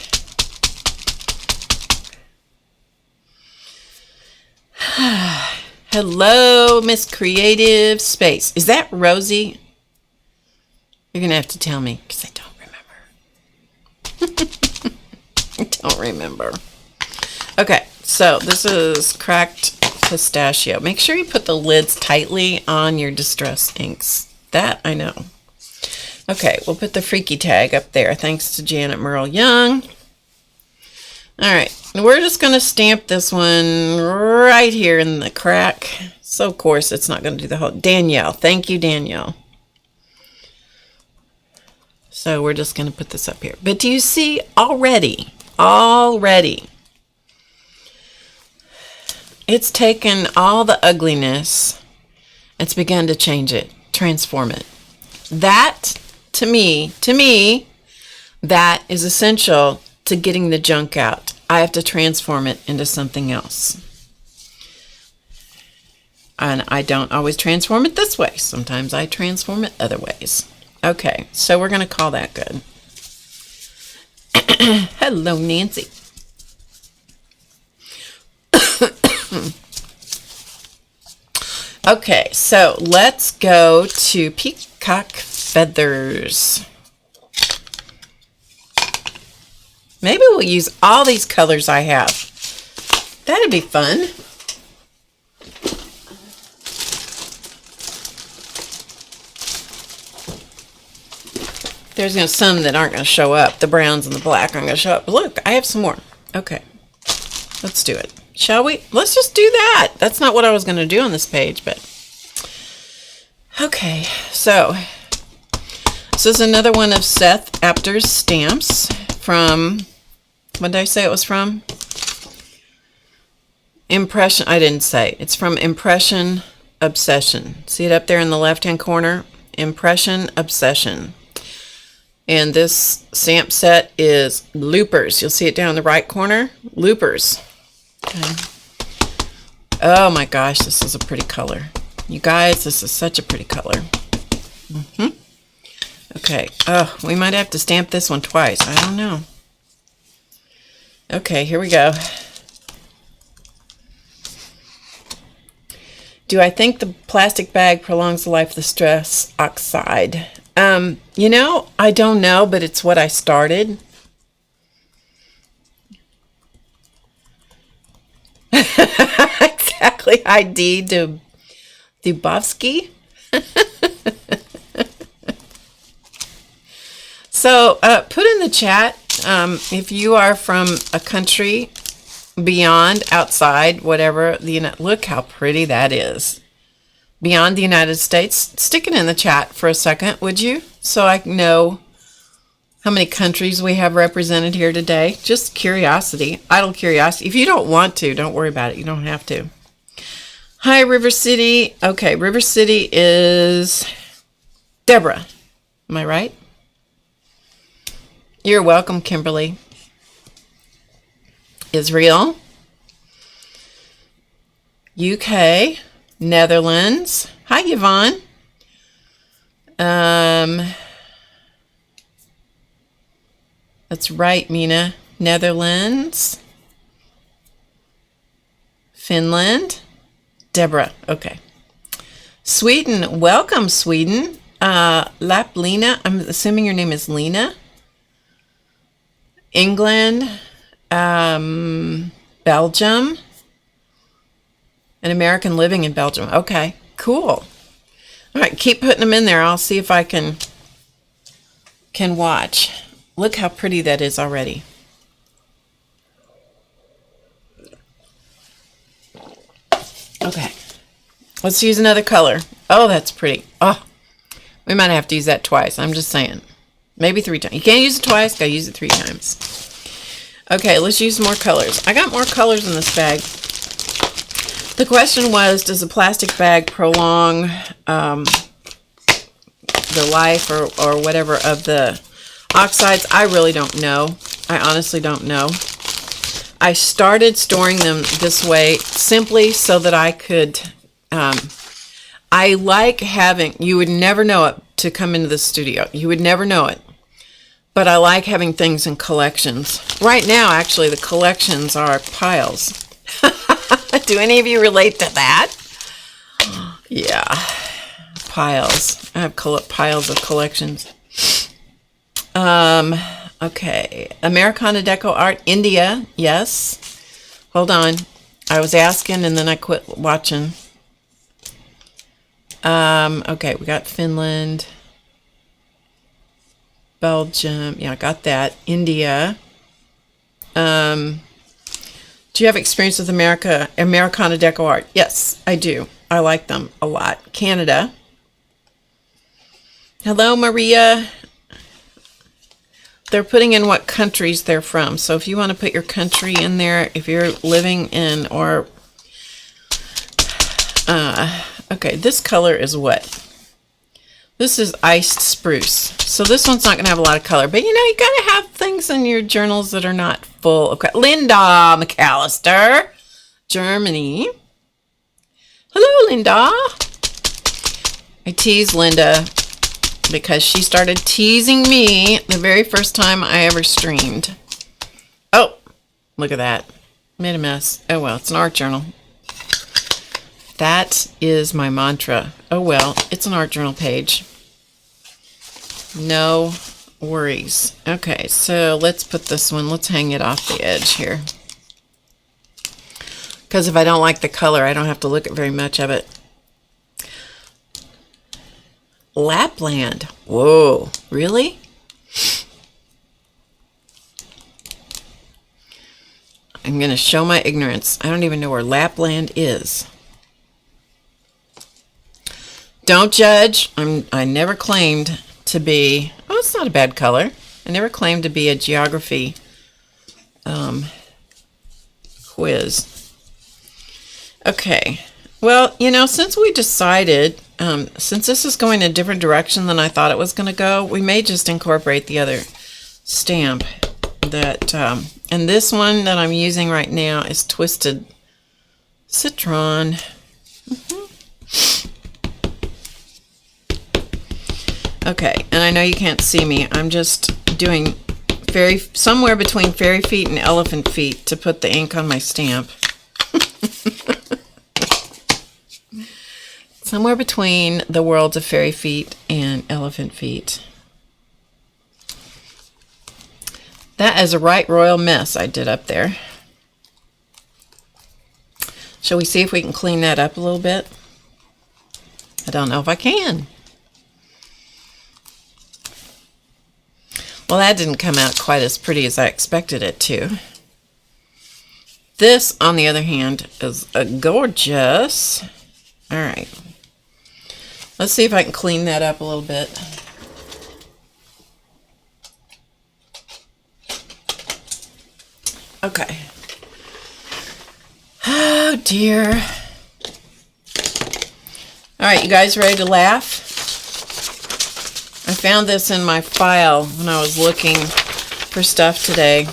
Hello, Miss Creative Space. Is that Rosie? You're going to have to tell me because I don't remember. I don't remember. Okay, so this is Cracked Pistachio. Make sure you put the lids tightly on your distress inks. That I know. Okay, we'll put the freaky tag up there. Thanks to Janet Merle Young. All right, we're just going to stamp this one right here in the crack. So, of course, it's not going to do the whole... Danielle. Thank you, Danielle. So, we're just going to put this up here. But do you see already, it's taken all the ugliness, it's begun to change it, transform it. That, to me, that is essential to getting the junk out. I have to transform it into something else. And I don't always transform it this way. Sometimes I transform it other ways. Okay, so we're going to call that good. Hello, Nancy. Okay, so let's go to Peacock Feathers. Maybe we'll use all these colors I have. That'd be fun. There's some that aren't going to show up. The browns and the black aren't going to show up. But look, I have some more. Okay, let's do it. Shall we? Let's just do that. That's not what I was going to do on this page, but... Okay, so this is another one of Seth Apter's stamps from... What did I say it was from? Impression. I didn't say. It's from Impression Obsession. See it up there in the left-hand corner? Impression Obsession. And this stamp set is Loopers. You'll see it down in the right corner. Loopers. Okay. Oh my gosh, this is a pretty color. You guys, this is such a pretty color. Okay. Oh, we might have to stamp this one twice. I don't know. Okay, here we go. Do I think the plastic bag prolongs the life of the stress oxide? You know, I don't know, but it's what I started. Exactly, ID Dubovsky. So, put in the chat if you are from a country beyond, outside, whatever. Look how pretty that is. Beyond the United States. Stick it in the chat for a second, would you? So I know how many countries we have represented here today. Just curiosity, idle curiosity. If you don't want to, don't worry about it. You don't have to. Hi, River City. Okay, River City is Deborah. Am I right? You're welcome, Kimberly. Israel, UK, Netherlands. Hi, Yvonne. That's right, Mina. Netherlands, Finland, Deborah. Okay. Sweden. Welcome, Sweden. Laplina. I'm assuming your name is Lena. England, Belgium, an American living in Belgium. Okay, cool. All right, keep putting them in there. I'll see if I can watch. Look how pretty that is already. Okay, let's use another color. Oh, that's pretty. Oh, we might have to use that twice. I'm just saying. Maybe 3 times. You can't use it twice. Gotta use it 3 times. Okay, let's use more colors. I got more colors in this bag. The question was, does a plastic bag prolong the life or whatever of the oxides? I really don't know. I honestly don't know. I started storing them this way simply so that I could, I like having, you would never know it to come into the studio. You would never know it. But I like having things in collections. Right now, actually, the collections are piles. Do any of you relate to that? Yeah. Piles. I have piles of collections. Okay. Americana Deco Art, India. Yes. Hold on. I was asking and then I quit watching. Okay, we got Finland. Belgium. Yeah, I got that. India. Do you have experience with Americana Deco Art? Yes, I do. I like them a lot. Canada. Hello, Maria. They're putting in what countries they're from. So if you want to put your country in there, if you're living in or... okay, this color is what? This is iced spruce. So this one's not going to have a lot of color. But, you know, you got to have things in your journals that are not full. Okay. Linda McAllister, Germany. Hello, Linda. I tease Linda because she started teasing me the very first time I ever streamed. Oh, look at that. Made a mess. Oh, well, it's an art journal. That is my mantra. Oh, well, it's an art journal page. No worries. Okay, so let's put this one, let's hang it off the edge here. Because if I don't like the color, I don't have to look at very much of it. Lapland. Whoa, really? I'm going to show my ignorance. I don't even know where Lapland is. Don't judge. I never claimed to be... Oh, it's not a bad color. I never claimed to be a geography quiz. Okay. Well, you know, since we decided, since this is going a different direction than I thought it was going to go, we may just incorporate the other stamp that... and this one that I'm using right now is Twisted Citron. Okay, and I know you can't see me. I'm just doing somewhere between fairy feet and elephant feet to put the ink on my stamp. Somewhere between the worlds of fairy feet and elephant feet. That is a right royal mess I did up there. Shall we see if we can clean that up a little bit? I don't know if I can. Well, that didn't come out quite as pretty as I expected it to. This, on the other hand, is gorgeous. All right. Let's see if I can clean that up a little bit. Okay. Oh, dear. All right, you guys ready to laugh? I found this in my file when I was looking for stuff today.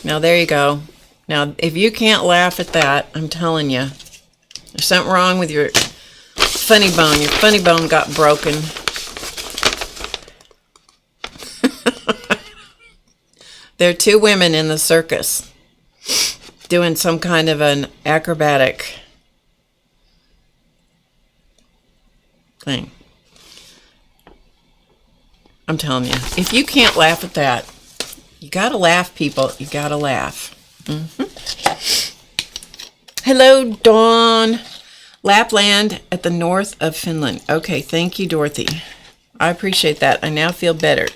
Now, there you go. Now, if you can't laugh at that, I'm telling you, there's something wrong with your funny bone. Your funny bone got broken. There are two women in the circus doing some kind of an acrobatic thing. I'm telling you, if you can't laugh at that, you gotta laugh, people. You gotta laugh. Hello, Dawn. Lapland at the north of Finland. Okay, thank you, Dorothy. I appreciate that. I now feel better.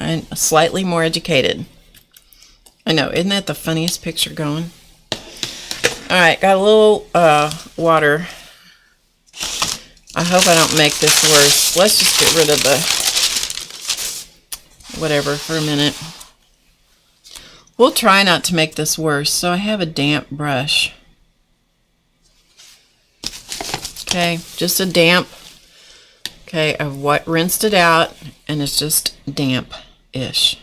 I'm slightly more educated. I know, isn't that the funniest picture going? All right, got a little water. I hope I don't make this worse. Let's just get rid of the whatever for a minute. We'll try not to make this worse. So I have a damp brush. Okay, just a damp. Okay, I've rinsed it out, and it's just damp-ish.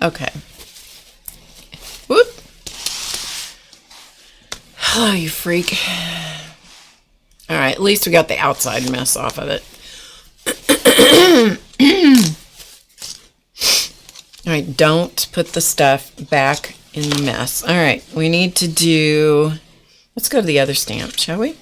Okay. Whoop. Oh, you freak. All right, at least we got the outside mess off of it. All right, don't put the stuff back in the mess. All right, we need to do, let's go to the other stamp, shall we?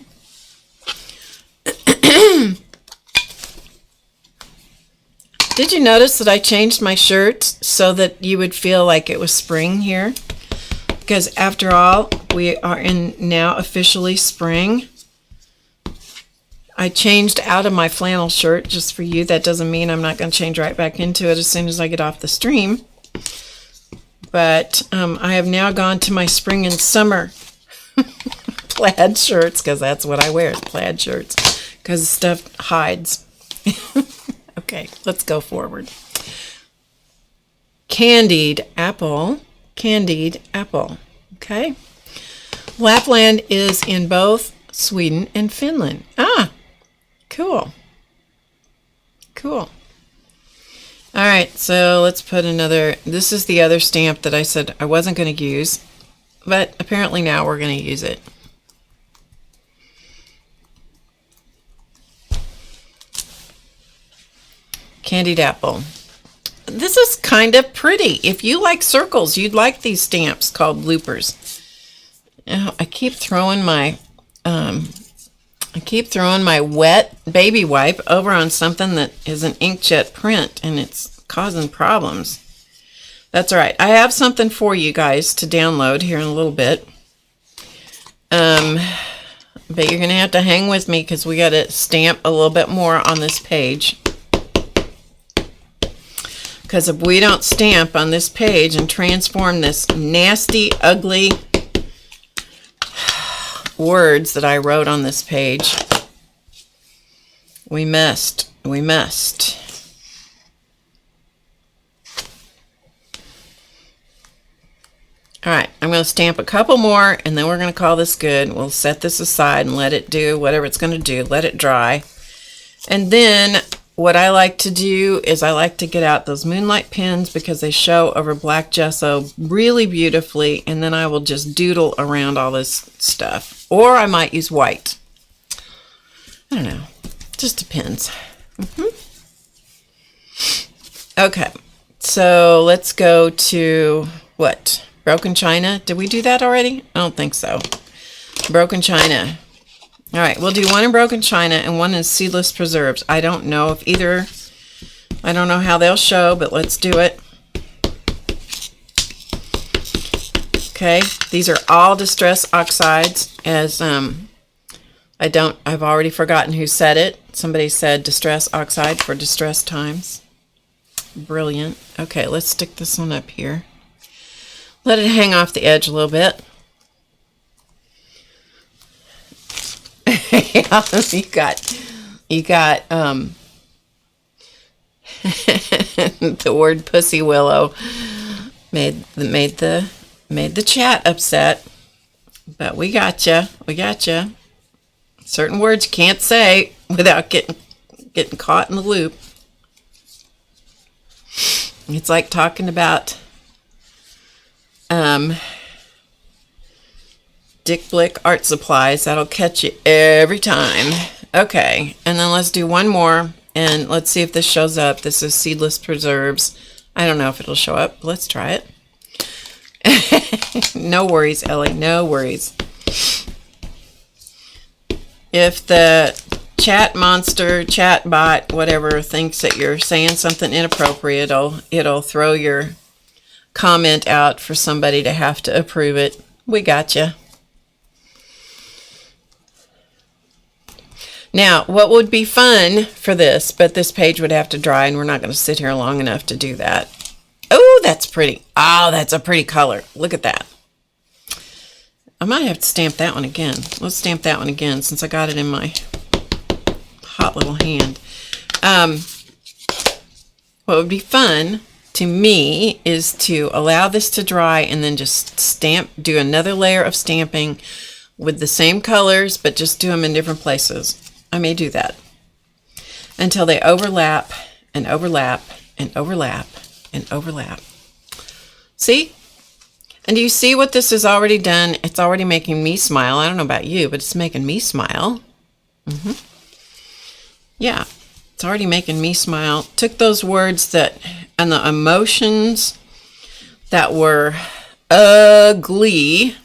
Did you notice that I changed my shirt so that you would feel like it was spring here? Because after all, we are in now officially spring. I changed out of my flannel shirt just for you. That doesn't mean I'm not going to change right back into it as soon as I get off the stream. But I have now gone to my spring and summer plaid shirts, because that's what I wear, plaid shirts, because stuff hides. Okay, let's go forward. Candied apple. Candied apple. Okay. Lapland is in both Sweden and Finland. Ah, cool. Cool. All right, so let's put another, this is the other stamp that I said I wasn't going to use, but apparently now we're going to use it. Candied apple. This is kind of pretty. If you like circles, you'd like these stamps called loopers. Now, I keep throwing my wet baby wipe over on something that is an inkjet print, and it's causing problems. That's all right. I have something for you guys to download here in a little bit. But you're going to have to hang with me because we got to stamp a little bit more on this page. Because if we don't stamp on this page and transform this nasty, ugly words that I wrote on this page, we must. All right, I'm going to stamp a couple more, and then we're going to call this good. We'll set this aside and let it do whatever it's going to do. Let it dry. And then what I like to do is I like to get out those moonlight pens because they show over black gesso really beautifully, and then I will just doodle around all this stuff. Or I might use white. I don't know. Just depends. Okay. So let's go to what? Broken China. Did we do that already? I don't think so. Broken China. All right, we'll do one in Broken China and one in Seedless Preserves. I don't know if either, I don't know how they'll show, but let's do it. Okay, these are all Distress Oxides, as I've already forgotten who said it. Somebody said Distress Oxide for distress times. Brilliant. Okay, let's stick this one up here. Let it hang off the edge a little bit. Yeah, you got the word pussy willow. Made the chat upset, but we gotcha. We gotcha. Certain words you can't say without getting caught in the loop. It's like talking about Dick Blick art supplies. That'll catch you every time. Okay, and then let's do one more, and let's see if this shows up. This is seedless preserves. I don't know if it'll show up. Let's try it. No worries, Ellie. No worries. If the chat monster, chat bot, whatever, thinks that you're saying something inappropriate, it'll throw your comment out for somebody to have to approve it. We gotcha. Now, what would be fun for this, but this page would have to dry, and we're not going to sit here long enough to do that. Oh, that's pretty. Oh, that's a pretty color. Look at that. I might have to stamp that one again. Let's stamp that one again since I got it in my hot little hand. What would be fun to me is to allow this to dry and then just do another layer of stamping with the same colors, but just do them in different places. I may do that until they overlap and overlap and overlap and overlap. See? And do you see what this has already done? It's already making me smile. I don't know about you, but it's making me smile. Yeah, it's already making me smile. Took those words and the emotions that were ugly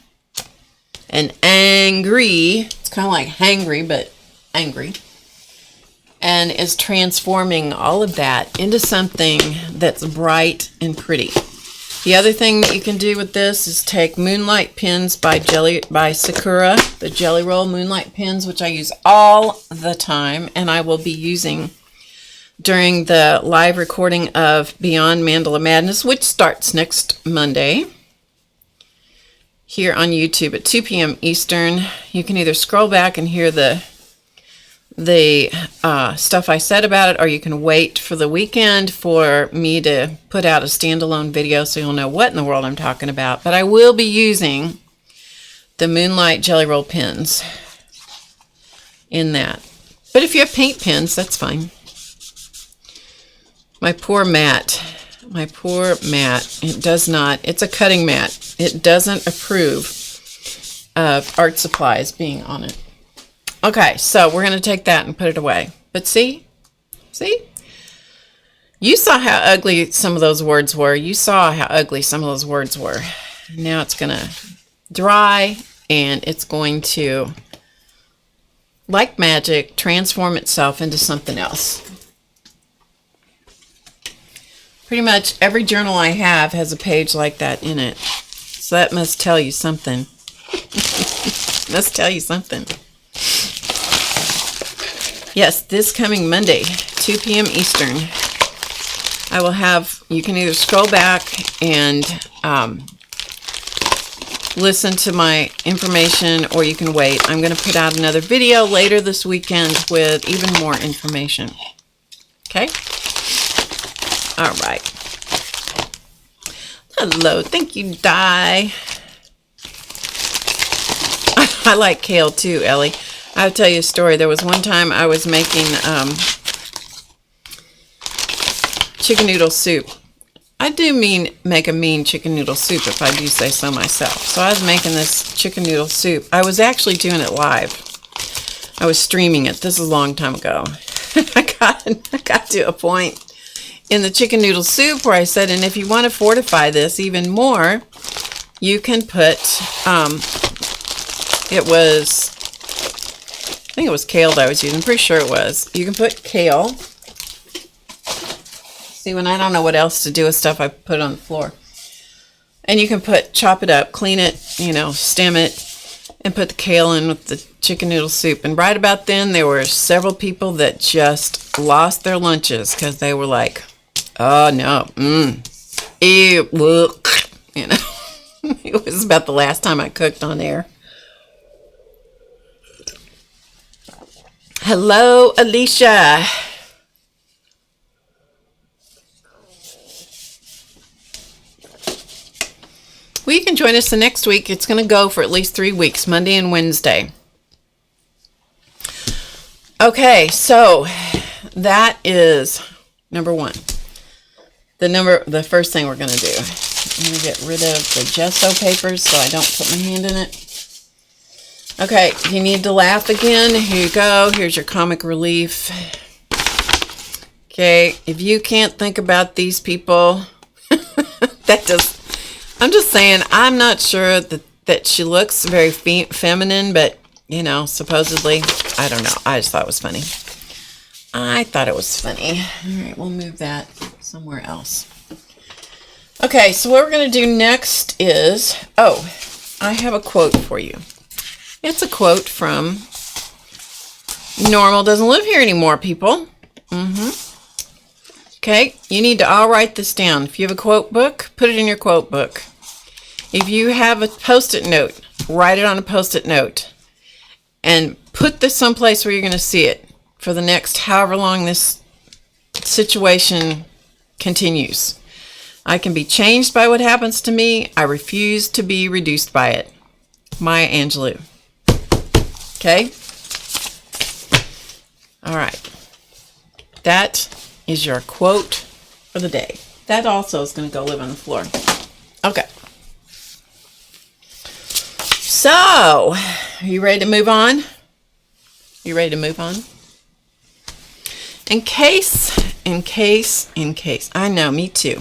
and angry. It's kind of like hangry, but angry. And is transforming all of that into something that's bright and pretty. The other thing that you can do with this is take Moonlight Pins by Sakura, the Jelly Roll Moonlight Pins, which I use all the time, and I will be using during the live recording of Beyond Mandala Madness, which starts next Monday here on YouTube at 2 p.m. Eastern. You can either scroll back and hear the stuff I said about it, or you can wait for the weekend for me to put out a standalone video so you'll know what in the world I'm talking about. But I will be using the Moonlight Jelly Roll pins in that. But if you have paint pens, that's fine. My poor mat, it does not, it's a cutting mat. It doesn't approve of art supplies being on it. Okay, so we're going to take that and put it away. But see? You saw how ugly some of those words were. Now it's going to dry, and it's going to, like magic, transform itself into something else. Pretty much every journal I have has a page like that in it. So that must tell you something. Yes, this coming Monday, 2 p.m. Eastern, I will have, you can either scroll back and listen to my information, or you can wait. I'm going to put out another video later this weekend with even more information. Okay? All right. Hello. Thank you, Di. I like kale too, Ellie. I'll tell you a story. There was one time I was making chicken noodle soup. I do make a mean chicken noodle soup, if I do say so myself. So I was making this chicken noodle soup. I was actually doing it live. I was streaming it. This is a long time ago. I got to a point in the chicken noodle soup where I said, and if you want to fortify this even more, you can put, I think it was kale that I was using. I'm pretty sure it was. You can put kale. See, when I don't know what else to do with stuff, I put it on the floor. And you can chop it up, clean it, stem it, and put the kale in with the chicken noodle soup. And right about then, there were several people that just lost their lunches because they were like, oh, no, ew, look, It was about the last time I cooked on air. Hello, Alicia. Well, you can join us the next week. It's going to go for at least 3 weeks, Monday and Wednesday. Okay, so that is number one. The first thing we're going to do. I'm going to get rid of the gesso papers so I don't put my hand in it. Okay, if you need to laugh again, here you go. Here's your comic relief. Okay, if you can't think about these people, I'm just saying, I'm not sure that she looks very feminine, but, you know, supposedly, I don't know. I just thought it was funny. I thought it was funny. All right, we'll move that somewhere else. Okay, so what we're going to do next is, I have a quote for you. It's a quote from Normal Doesn't Live Here Anymore, people. Okay, you need to all write this down. If you have a quote book, put it in your quote book. If you have a Post-it note, write it on a Post-it note. And put this someplace where you're going to see it for the next however long this situation continues. I can be changed by what happens to me. I refuse to be reduced by it. Maya Angelou. Okay? All right. That is your quote for the day. That also is going to go live on the floor. Okay. So, are you ready to move on? You ready to move on? In case. I know, me too.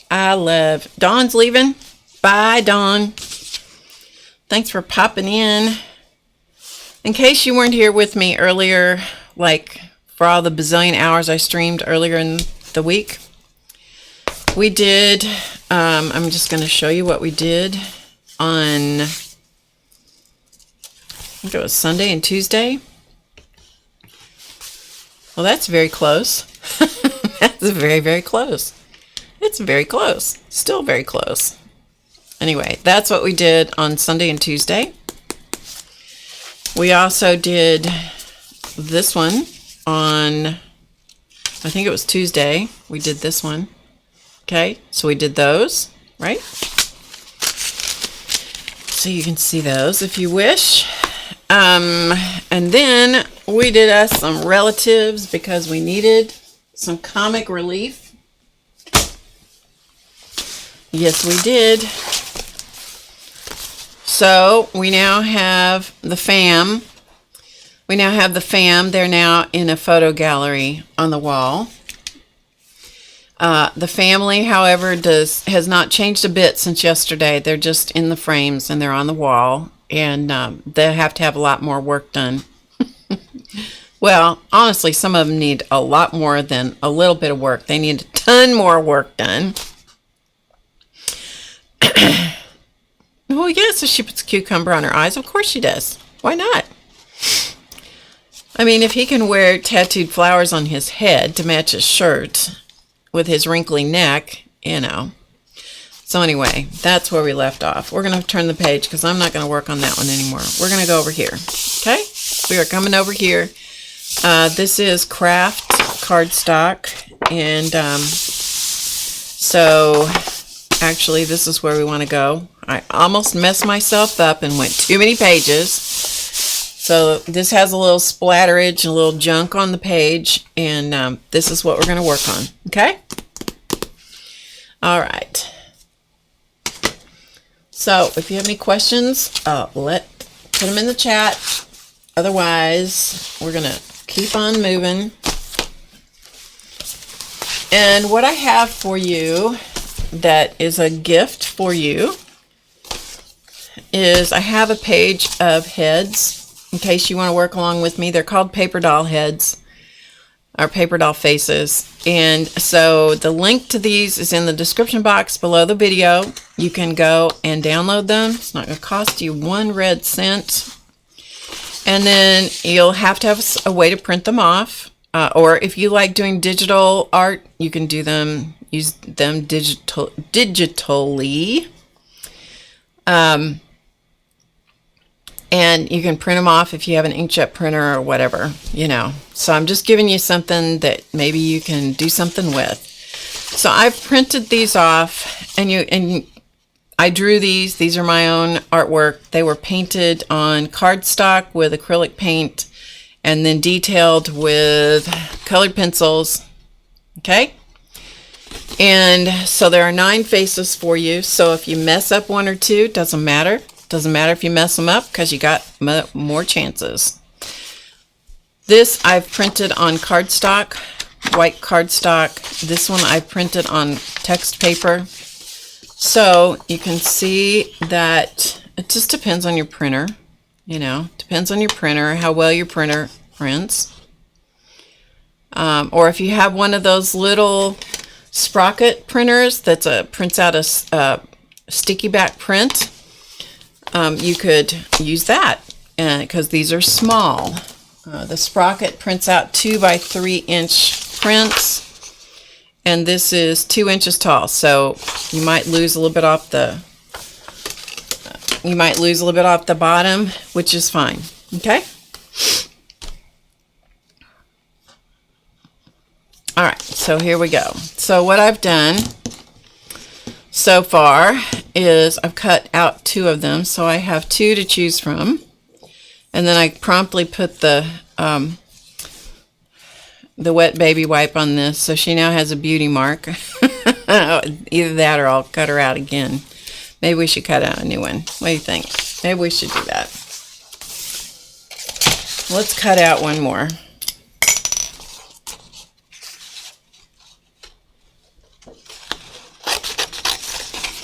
I love. Dawn's leaving. Bye, Dawn. Thanks for popping in. In case you weren't here with me earlier, like for all the bazillion hours I streamed earlier in the week, we did, I'm just going to show you what we did on, I think it was Sunday and Tuesday. Well, that's very close. That's very, very close. It's very close. Still very close. Anyway, that's what we did on Sunday and Tuesday. We also did this one on, I think it was Tuesday. We did this one. Okay, so we did those, right? So you can see those if you wish. And then we did us some relatives because we needed some comic relief. Yes, we did. So we now have the fam. They're now in a photo gallery on the wall. The family, however, has not changed a bit since yesterday. They're just in the frames and they're on the wall. And they'll have to have a lot more work done. Well, honestly, some of them need a lot more than a little bit of work. They need a ton more work done. Well, yes, so she puts a cucumber on her eyes. Of course she does. Why not? I mean, if he can wear tattooed flowers on his head to match his shirt with his wrinkly neck, you know. So anyway, that's where we left off. We're going to turn the page because I'm not going to work on that one anymore. We're going to go over here. Okay? We are coming over here. This is craft cardstock. And so actually this is where we want to go. I almost messed myself up and went too many pages. So this has a little splatterage, a little junk on the page. And this is what we're going to work on. Okay? All right. So, if you have any questions, put them in the chat. Otherwise, we're going to keep on moving. And what I have for you that is a gift for you is I have a page of heads in case you want to work along with me. They're called paper doll heads. Our paper doll faces. And so the link to these is in the description box below the video. You can go and download them. It's not going to cost you 1 red cent. And then you'll have to have a way to print them off. Or if you like doing digital art, you can use them digitally. And you can print them off if you have an inkjet printer or whatever, you know. So I'm just giving you something that maybe you can do something with. So I've printed these off, and I drew these. These are my own artwork. They were painted on cardstock with acrylic paint and then detailed with colored pencils. Okay? And so there are 9 faces for you. So if you mess up 1 or 2, doesn't matter. Doesn't matter if you mess them up because you got more chances. This I've printed on cardstock, white cardstock. This one I printed on text paper. So you can see that it just depends on your printer. You know, depends on your printer, how well your printer prints. Or if you have one of those little sprocket printers that prints out a sticky back print, you could use that because these are small. The sprocket prints out 2 by 3 inch prints, and this is 2 inches tall. So you might lose a little bit off the bottom, which is fine. Okay. All right, so here we go. So what I've done so far is I've cut out 2 of them, so I have 2 to choose from. And then I promptly put the wet baby wipe on this, so she now has a beauty mark. Either that or I'll cut her out again. Maybe we should cut out a new one. What do you think? Maybe we should do that. Let's cut out one more.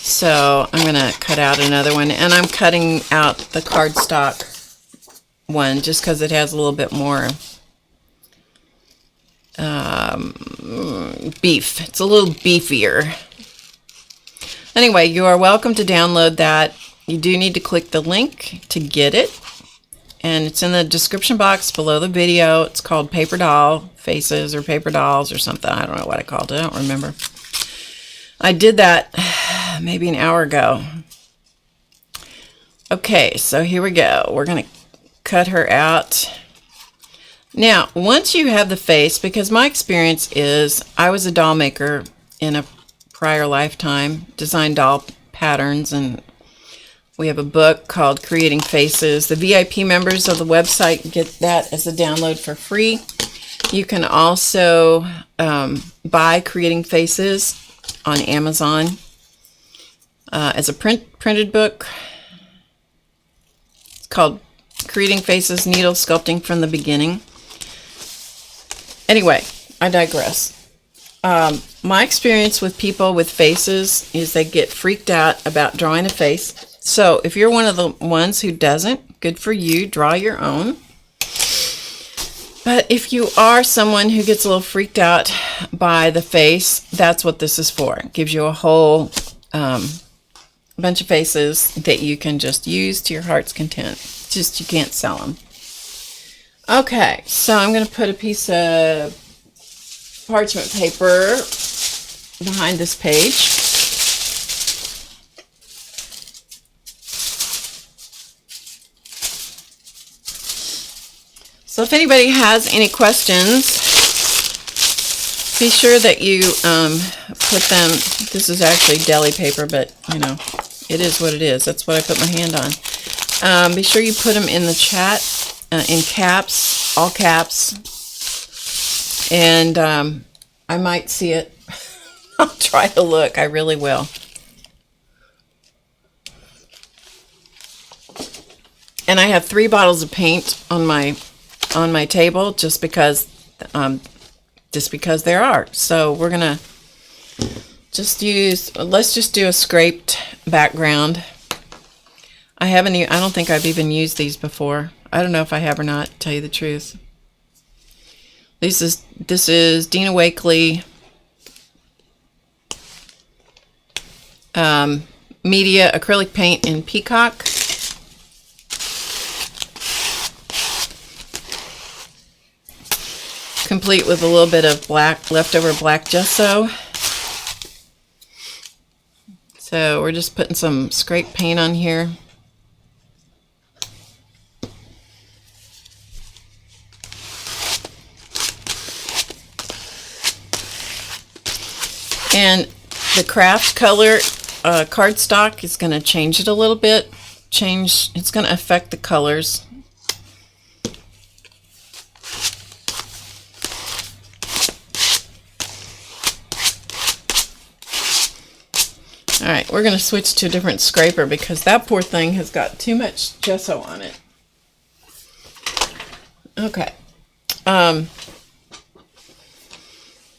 So I'm going to cut out another one, and I'm cutting out the cardstock one just because it has a little bit more beef. It's a little beefier. Anyway, you are welcome to download that. You do need to click the link to get it, and it's in the description box below the video. It's called Paper Doll Faces or Paper Dolls or something. I don't know what I called it. I don't remember. I did that maybe an hour ago. Okay, so here we go. We're going to cut her out. Now, once you have the face, because my experience is I was a doll maker in a prior lifetime, designed doll patterns, and we have a book called Creating Faces. The VIP members of the website get that as a download for free. You can also buy Creating Faces on Amazon as a printed book. It's called Creating Faces, Needle Sculpting from the Beginning. Anyway, I digress. My experience with people with faces is they get freaked out about drawing a face. So if you're one of the ones who doesn't, good for you, draw your own. But if you are someone who gets a little freaked out by the face, that's what this is for. It gives you a whole bunch of faces that you can just use to your heart's content. Just you can't sell them. Okay, so I'm going to put a piece of parchment paper behind this page. So if anybody has any questions, be sure that you put them. This is actually deli paper, but you know, it is what it is. That's what I put my hand on. Be sure you put them in the chat in caps, all caps, and I might see it. I'll try to look. I really will. And I have 3 bottles of paint on my table just because there are. So we're gonna let's just do a scraped background. I don't think I've even used these before. I don't know if I have or not, to tell you the truth. This is Dina Wakley Media acrylic paint in Peacock. Complete with a little bit of leftover black gesso. So we're just putting some scrape paint on here. And the craft color cardstock is going to change it a little bit. It's going to affect the colors. All right, we're going to switch to a different scraper because that poor thing has got too much gesso on it. Okay.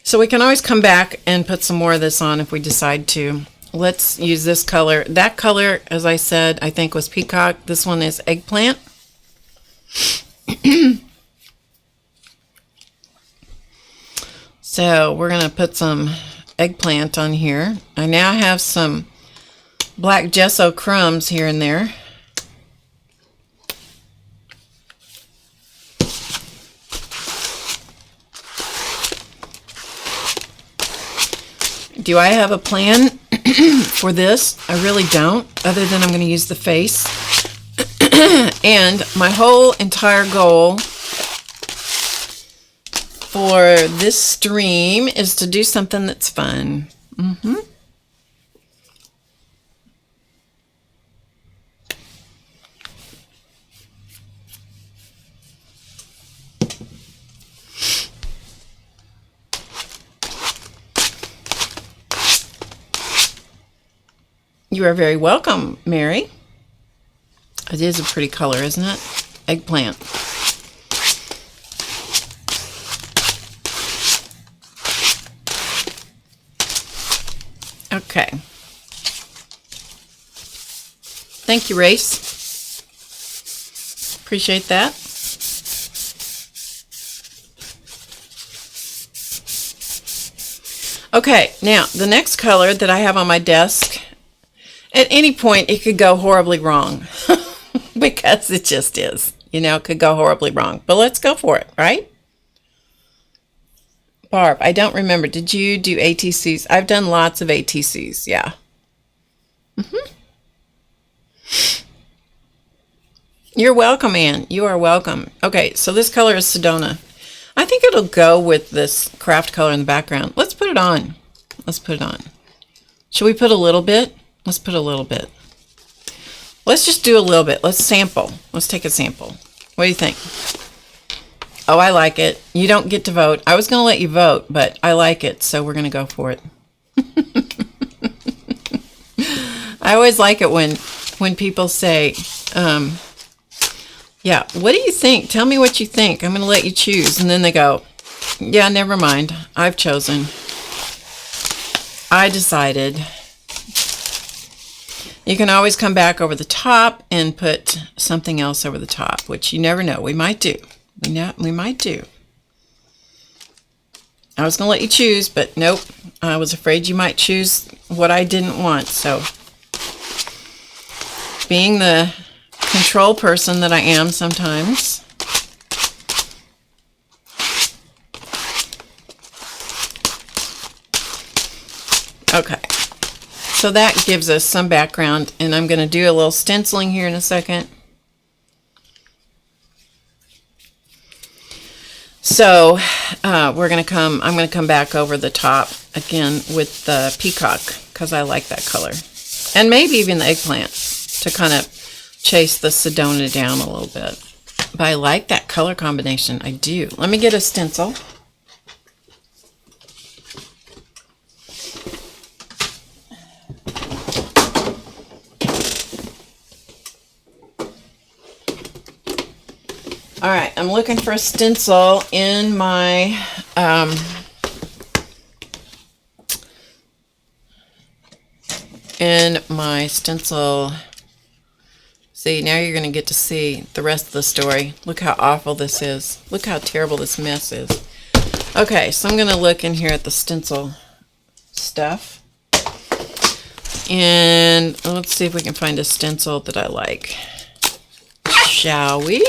So we can always come back and put some more of this on if we decide to. Let's use this color. That color, as I said, I think was peacock. This one is eggplant. So we're going to put some eggplant on here. I now have some black gesso crumbs here and there. Do I have a plan for this? I really don't, other than I'm going to use the face. And my whole entire goal for this stream is to do something that's fun. You are very welcome, Mary. It is a pretty color, isn't it? Eggplant. Okay. Thank you, Race. Appreciate that. Okay, now the next color that I have on my desk, at any point it could go horribly wrong because it just is. You know, it could go horribly wrong. But let's go for it, right? Barb, I don't remember. Did you do ATCs? I've done lots of ATCs, yeah. You're welcome, Ann. You are welcome. Okay, so this color is Sedona. I think it'll go with this craft color in the background. Let's put it on. Let's put it on. Should we put a little bit? Let's put a little bit. Let's just do a little bit. Let's sample. Let's take a sample. What do you think? Oh, I like it. You don't get to vote. I was going to let you vote, but I like it, so we're going to go for it. I always like it when people say, yeah, what do you think? Tell me what you think. I'm going to let you choose. And then they go, yeah, never mind. I've chosen. I decided. You can always come back over the top and put something else over the top, which you never know. We might do. We might do. I was going to let you choose, but nope. I was afraid you might choose what I didn't want. So, being the control person that I am sometimes. Okay. So that gives us some background, and I'm going to do a little stenciling here in a second. So I'm going to come back over the top again with the peacock because I like that color, and maybe even the eggplant to kind of chase the Sedona down a little bit. But I like that color combination. I do. Let me get a stencil. All right, I'm looking for a stencil in my stencil. See, now you're going to get to see the rest of the story. Look how awful this is. Look how terrible this mess is. Okay, so I'm going to look in here at the stencil stuff. And let's see if we can find a stencil that I like. Shall we?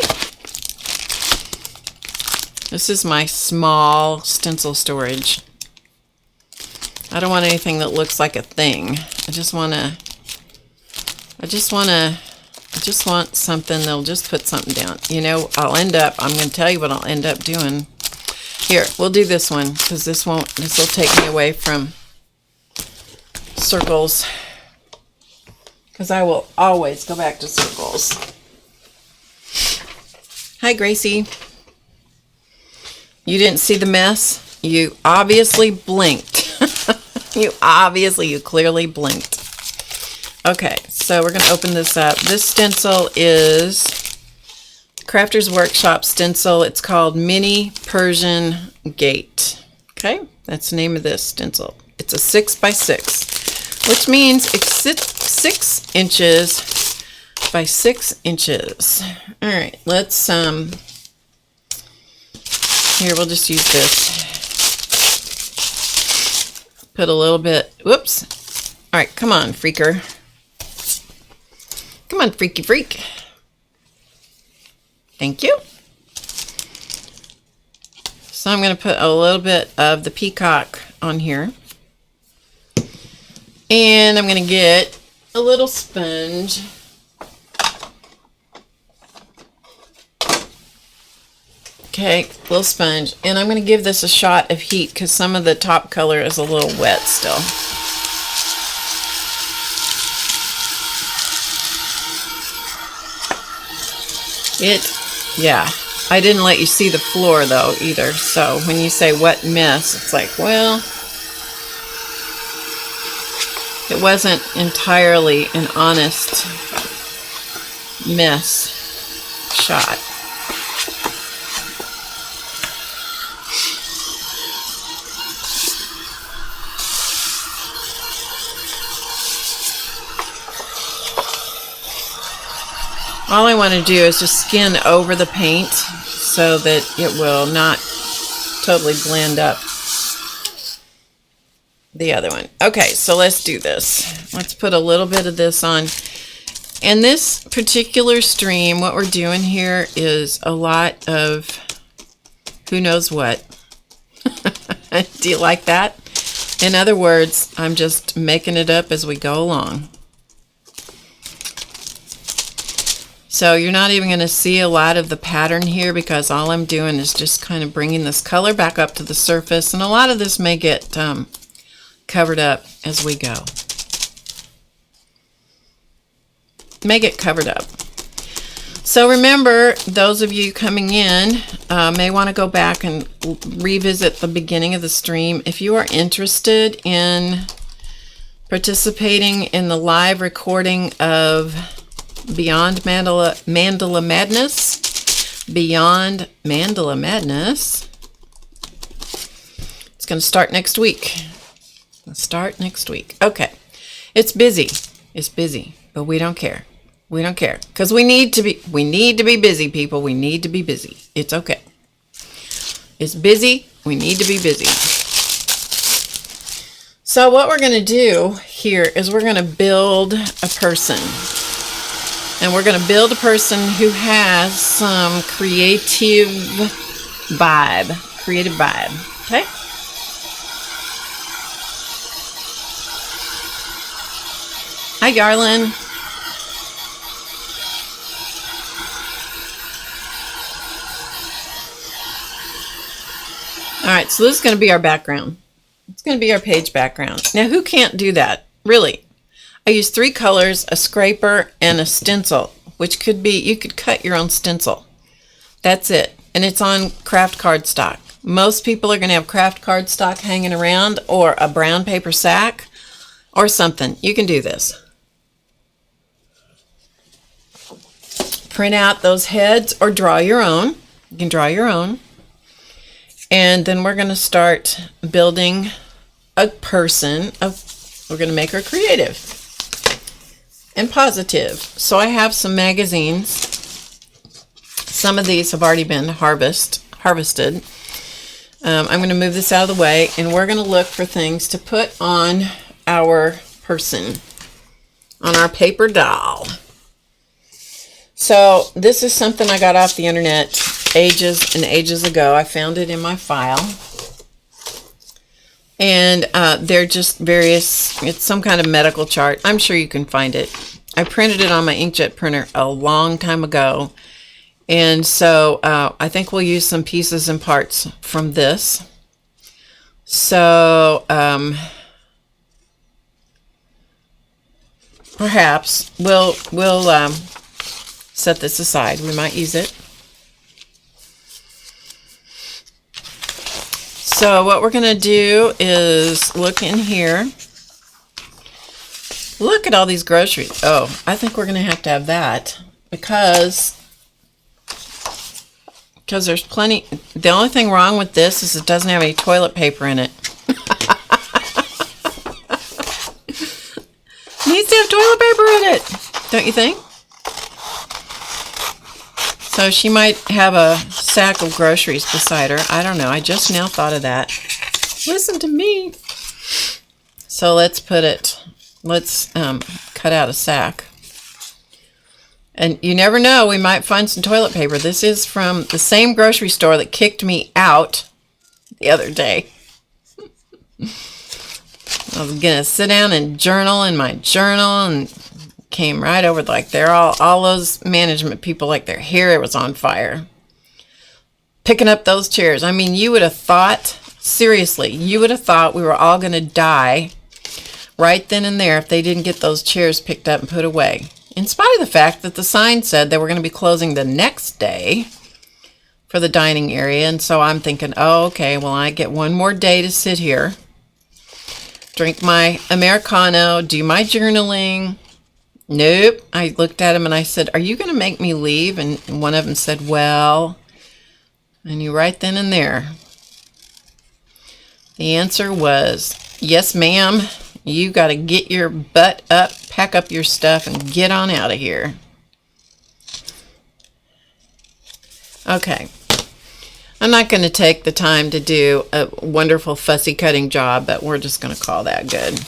This is my small stencil storage. I don't want anything that looks like a thing. I just want something that'll just put something down. You know, I'm going to tell you what I'll end up doing. Here, we'll do this one because this will take me away from circles. because I will always go back to circles. Hi, Gracie. You didn't see the mess? You obviously blinked. You clearly blinked. Okay, so we're going to open this up. This stencil is Crafter's Workshop stencil. It's called Mini Persian Gate. Okay, that's the name of this stencil. It's a 6x6, which means it's 6 inches by 6 inches. All right, let's, here, we'll just use this. Put a little bit, whoops. All right, come on, freaker. Come on, freaky freak. Thank you. So I'm going to put a little bit of the peacock on here. And I'm going to get a little sponge. Okay, little sponge. And I'm going to give this a shot of heat because some of the top color is a little wet still. Yeah, I didn't let you see the floor though either. So when you say wet mess, it's like, well, it wasn't entirely an honest mess shot. All I want to do is just skin over the paint so that it will not totally blend up the other one. Okay, so let's do this. Let's put a little bit of this on. And this particular stream, what we're doing here is a lot of who knows what. Do you like that? In other words, I'm just making it up as we go along. So you're not even going to see a lot of the pattern here because all I'm doing is just kind of bringing this color back up to the surface, and a lot of this may get covered up as we go. May get covered up. So remember, those of you coming in may want to go back and revisit the beginning of the stream. If you are interested in participating in the live recording of Beyond Mandala Madness. Beyond Mandala Madness. It's going to start next week. Okay. It's busy. It's busy, but we don't care. We don't care because we need to be busy, people. We need to be busy. It's okay. It's busy. We need to be busy. So what we're going to do here is we're going to build a person. And we're going to build a person who has some creative vibe. Okay? Hi, Garland. All right, so this is going to be our background. It's going to be our page background. Now, who can't do that? Really? I use 3 colors, a scraper, and a stencil, which could be, you could cut your own stencil. That's it. And it's on craft cardstock. Most people are going to have craft cardstock hanging around or a brown paper sack or something. You can do this. Print out those heads or draw your own. You can draw your own. And then we're going to start building a person. We're going to make her creative and positive. So I have some magazines. Some of these have already been harvested. I'm going to move this out of the way, and we're going to look for things to put on our person, on our paper doll. So this is something I got off the internet ages and ages ago. I found it in my file. And they're just various, it's some kind of medical chart. I'm sure you can find it. I printed it on my inkjet printer a long time ago. And so I think we'll use some pieces and parts from this. So perhaps we'll set this aside. We might use it. So what we're going to do is look in here. Look at all these groceries. Oh, I think we're going to have that because there's plenty. The only thing wrong with this is it doesn't have any toilet paper in it. Needs to have toilet paper in it, don't you think? So she might have a sack of groceries beside her. I don't know. I just now thought of that. Listen to me. So let's cut out a sack. And you never know, we might find some toilet paper. This is from the same grocery store that kicked me out the other day. I was going to sit down and journal in my journal and came right over, like they're all those management people, like their hair was on fire. Picking up those chairs. I mean, you would have thought, seriously, you would have thought we were all going to die right then and there if they didn't get those chairs picked up and put away. In spite of the fact that the sign said they were going to be closing the next day for the dining area. And so I'm thinking, oh, okay, well, I get one more day to sit here, drink my Americano, do my journaling. Nope. I looked at him and I said, are you going to make me leave? And one of them said, well, and you right then and there. The answer was, yes, ma'am. You got to get your butt up, pack up your stuff, and get on out of here. Okay. I'm not going to take the time to do a wonderful fussy cutting job, but we're just going to call that good.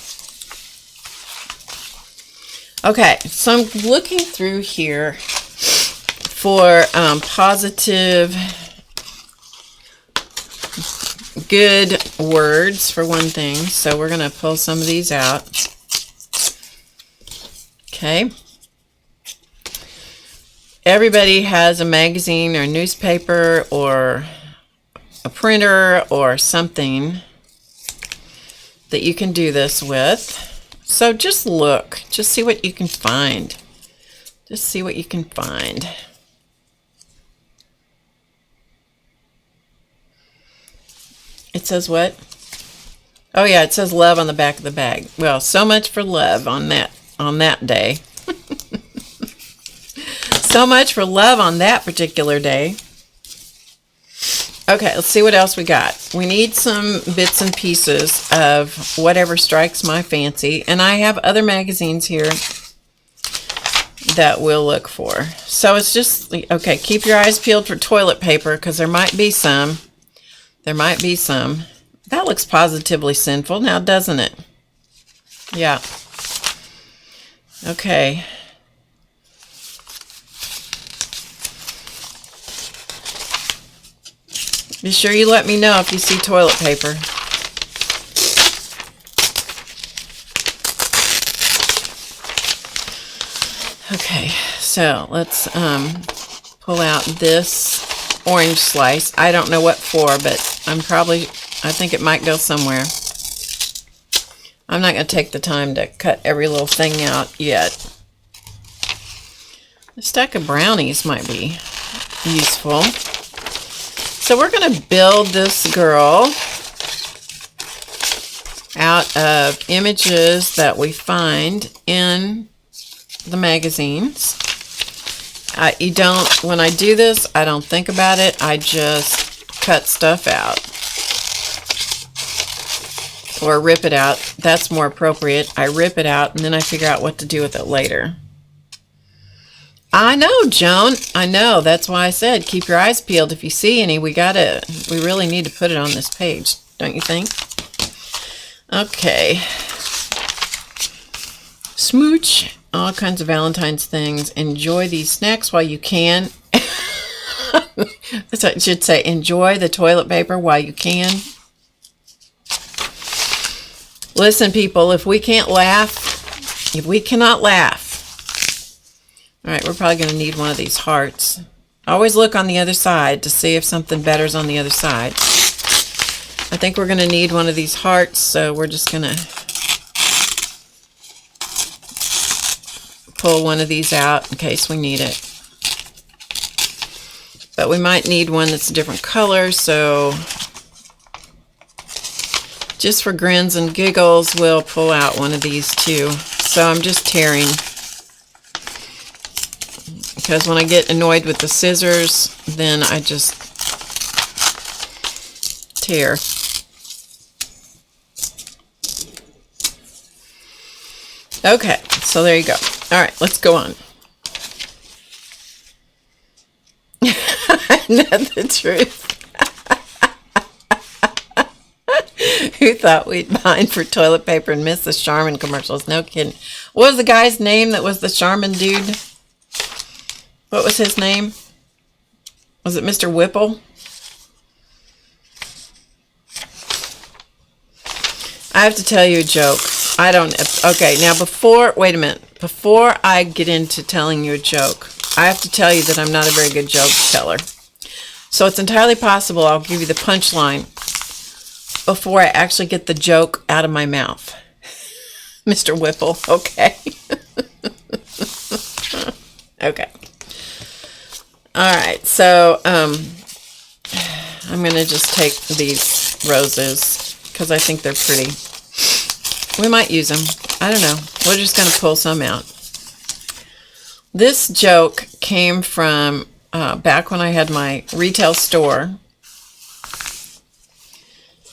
Okay, so I'm looking through here for positive, good words for one thing. So we're going to pull some of these out. Okay. Everybody has a magazine or a newspaper or a printer or something that you can do this with. So just look, just see what you can find. Just see what you can find. It says what? Oh yeah, it says love on the back of the bag. Well, so much for love on that day. So much for love on that particular day. Okay, let's see what else we got. We need some bits and pieces of whatever strikes my fancy. And I have other magazines here that we'll look for. So it's just, okay, keep your eyes peeled for toilet paper because there might be some. There might be some. That looks positively sinful now, doesn't it? Yeah. Okay. Be sure you let me know if you see toilet paper. Okay, so let's pull out this orange slice. I don't know what for, but I think it might go somewhere. I'm not going to take the time to cut every little thing out yet. A stack of brownies might be useful. So we're going to build this girl out of images that we find in the magazines. When I do this, I don't think about it. I just cut stuff out. Or rip it out. That's more appropriate. I rip it out and then I figure out what to do with it later. I know, Joan. I know. That's why I said keep your eyes peeled. If you see any, we really need to put it on this page, don't you think? Okay. Smooch. All kinds of Valentine's things. Enjoy these snacks while you can. That's what it should say. Enjoy the toilet paper while you can. Listen, people, if we cannot laugh, all right, we're probably going to need one of these hearts. Always look on the other side to see if something better's on the other side. I think we're going to need one of these hearts, so we're just going to pull one of these out in case we need it. But we might need one that's a different color, so just for grins and giggles, we'll pull out one of these too. So I'm just tearing, because when I get annoyed with the scissors, then I just tear. Okay, so there you go. All right, let's go on. Not the truth. Who thought we'd mine for toilet paper and miss the Charmin commercials? No kidding. What was the guy's name that was the Charmin dude? What was his name? Was it Mr. Whipple? I have to tell you a joke. I don't... Okay, now wait a minute. Before I get into telling you a joke, I have to tell you that I'm not a very good joke teller. So it's entirely possible I'll give you the punchline before I actually get the joke out of my mouth. Mr. Whipple, okay. Okay. All right, so I'm going to just take these roses because I think they're pretty. We might use them. I don't know. We're just going to pull some out. This joke came from back when I had my retail store,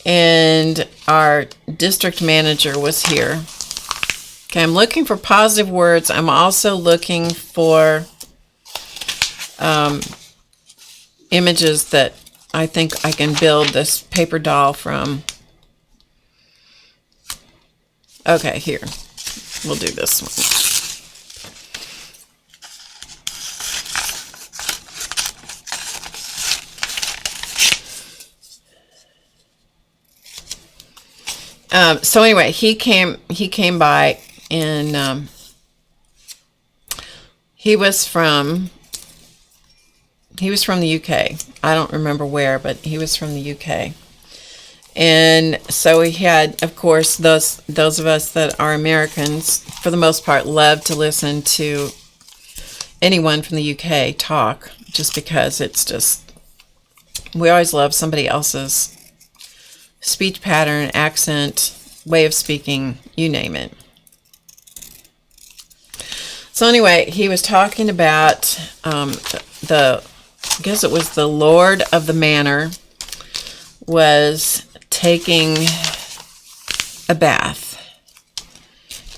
and our district manager was here. Okay, I'm looking for positive words. I'm also looking for images that I think I can build this paper doll from. Okay, here. We'll do this one. So anyway, he came by, and he was from the UK. I don't remember where, but he was from the UK. And so we had, of course, those of us that are Americans, for the most part, love to listen to anyone from the UK talk, just because it's just, we always love somebody else's speech pattern, accent, way of speaking, you name it. So anyway, he was talking about I guess it was the Lord of the Manor was taking a bath,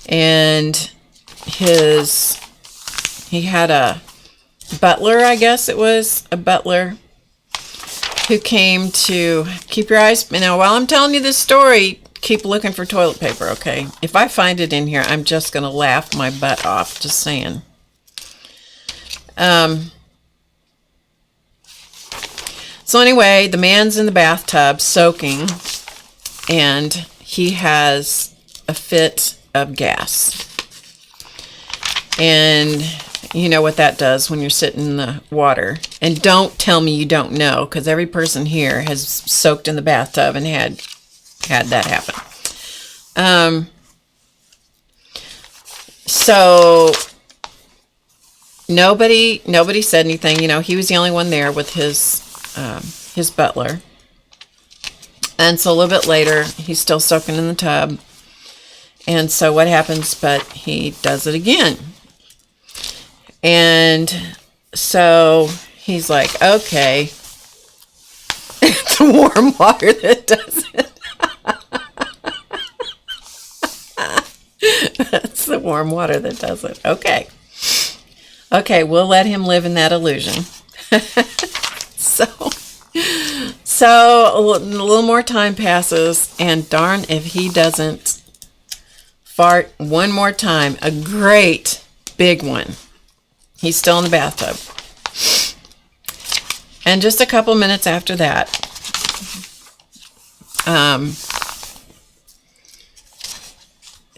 and he had a butler, I guess it was a butler, who came to keep your eyes. Now, while I'm telling you this story, keep looking for toilet paper, okay? If I find it in here, I'm just going to laugh my butt off, just saying. So anyway, the man's in the bathtub soaking, and he has a fit of gas. And you know what that does when you're sitting in the water. And don't tell me you don't know, because every person here has soaked in the bathtub and had that happen. So nobody said anything. You know, he was the only one there with his butler. And so a little bit later, he's still soaking in the tub. And so what happens, but he does it again. And so he's like, okay, it's warm water that does it. That's the warm water that does it. Okay. Okay, we'll let him live in that illusion. So a little more time passes, and darn if he doesn't fart one more time. A great big one. He's still in the bathtub. And just a couple minutes after that,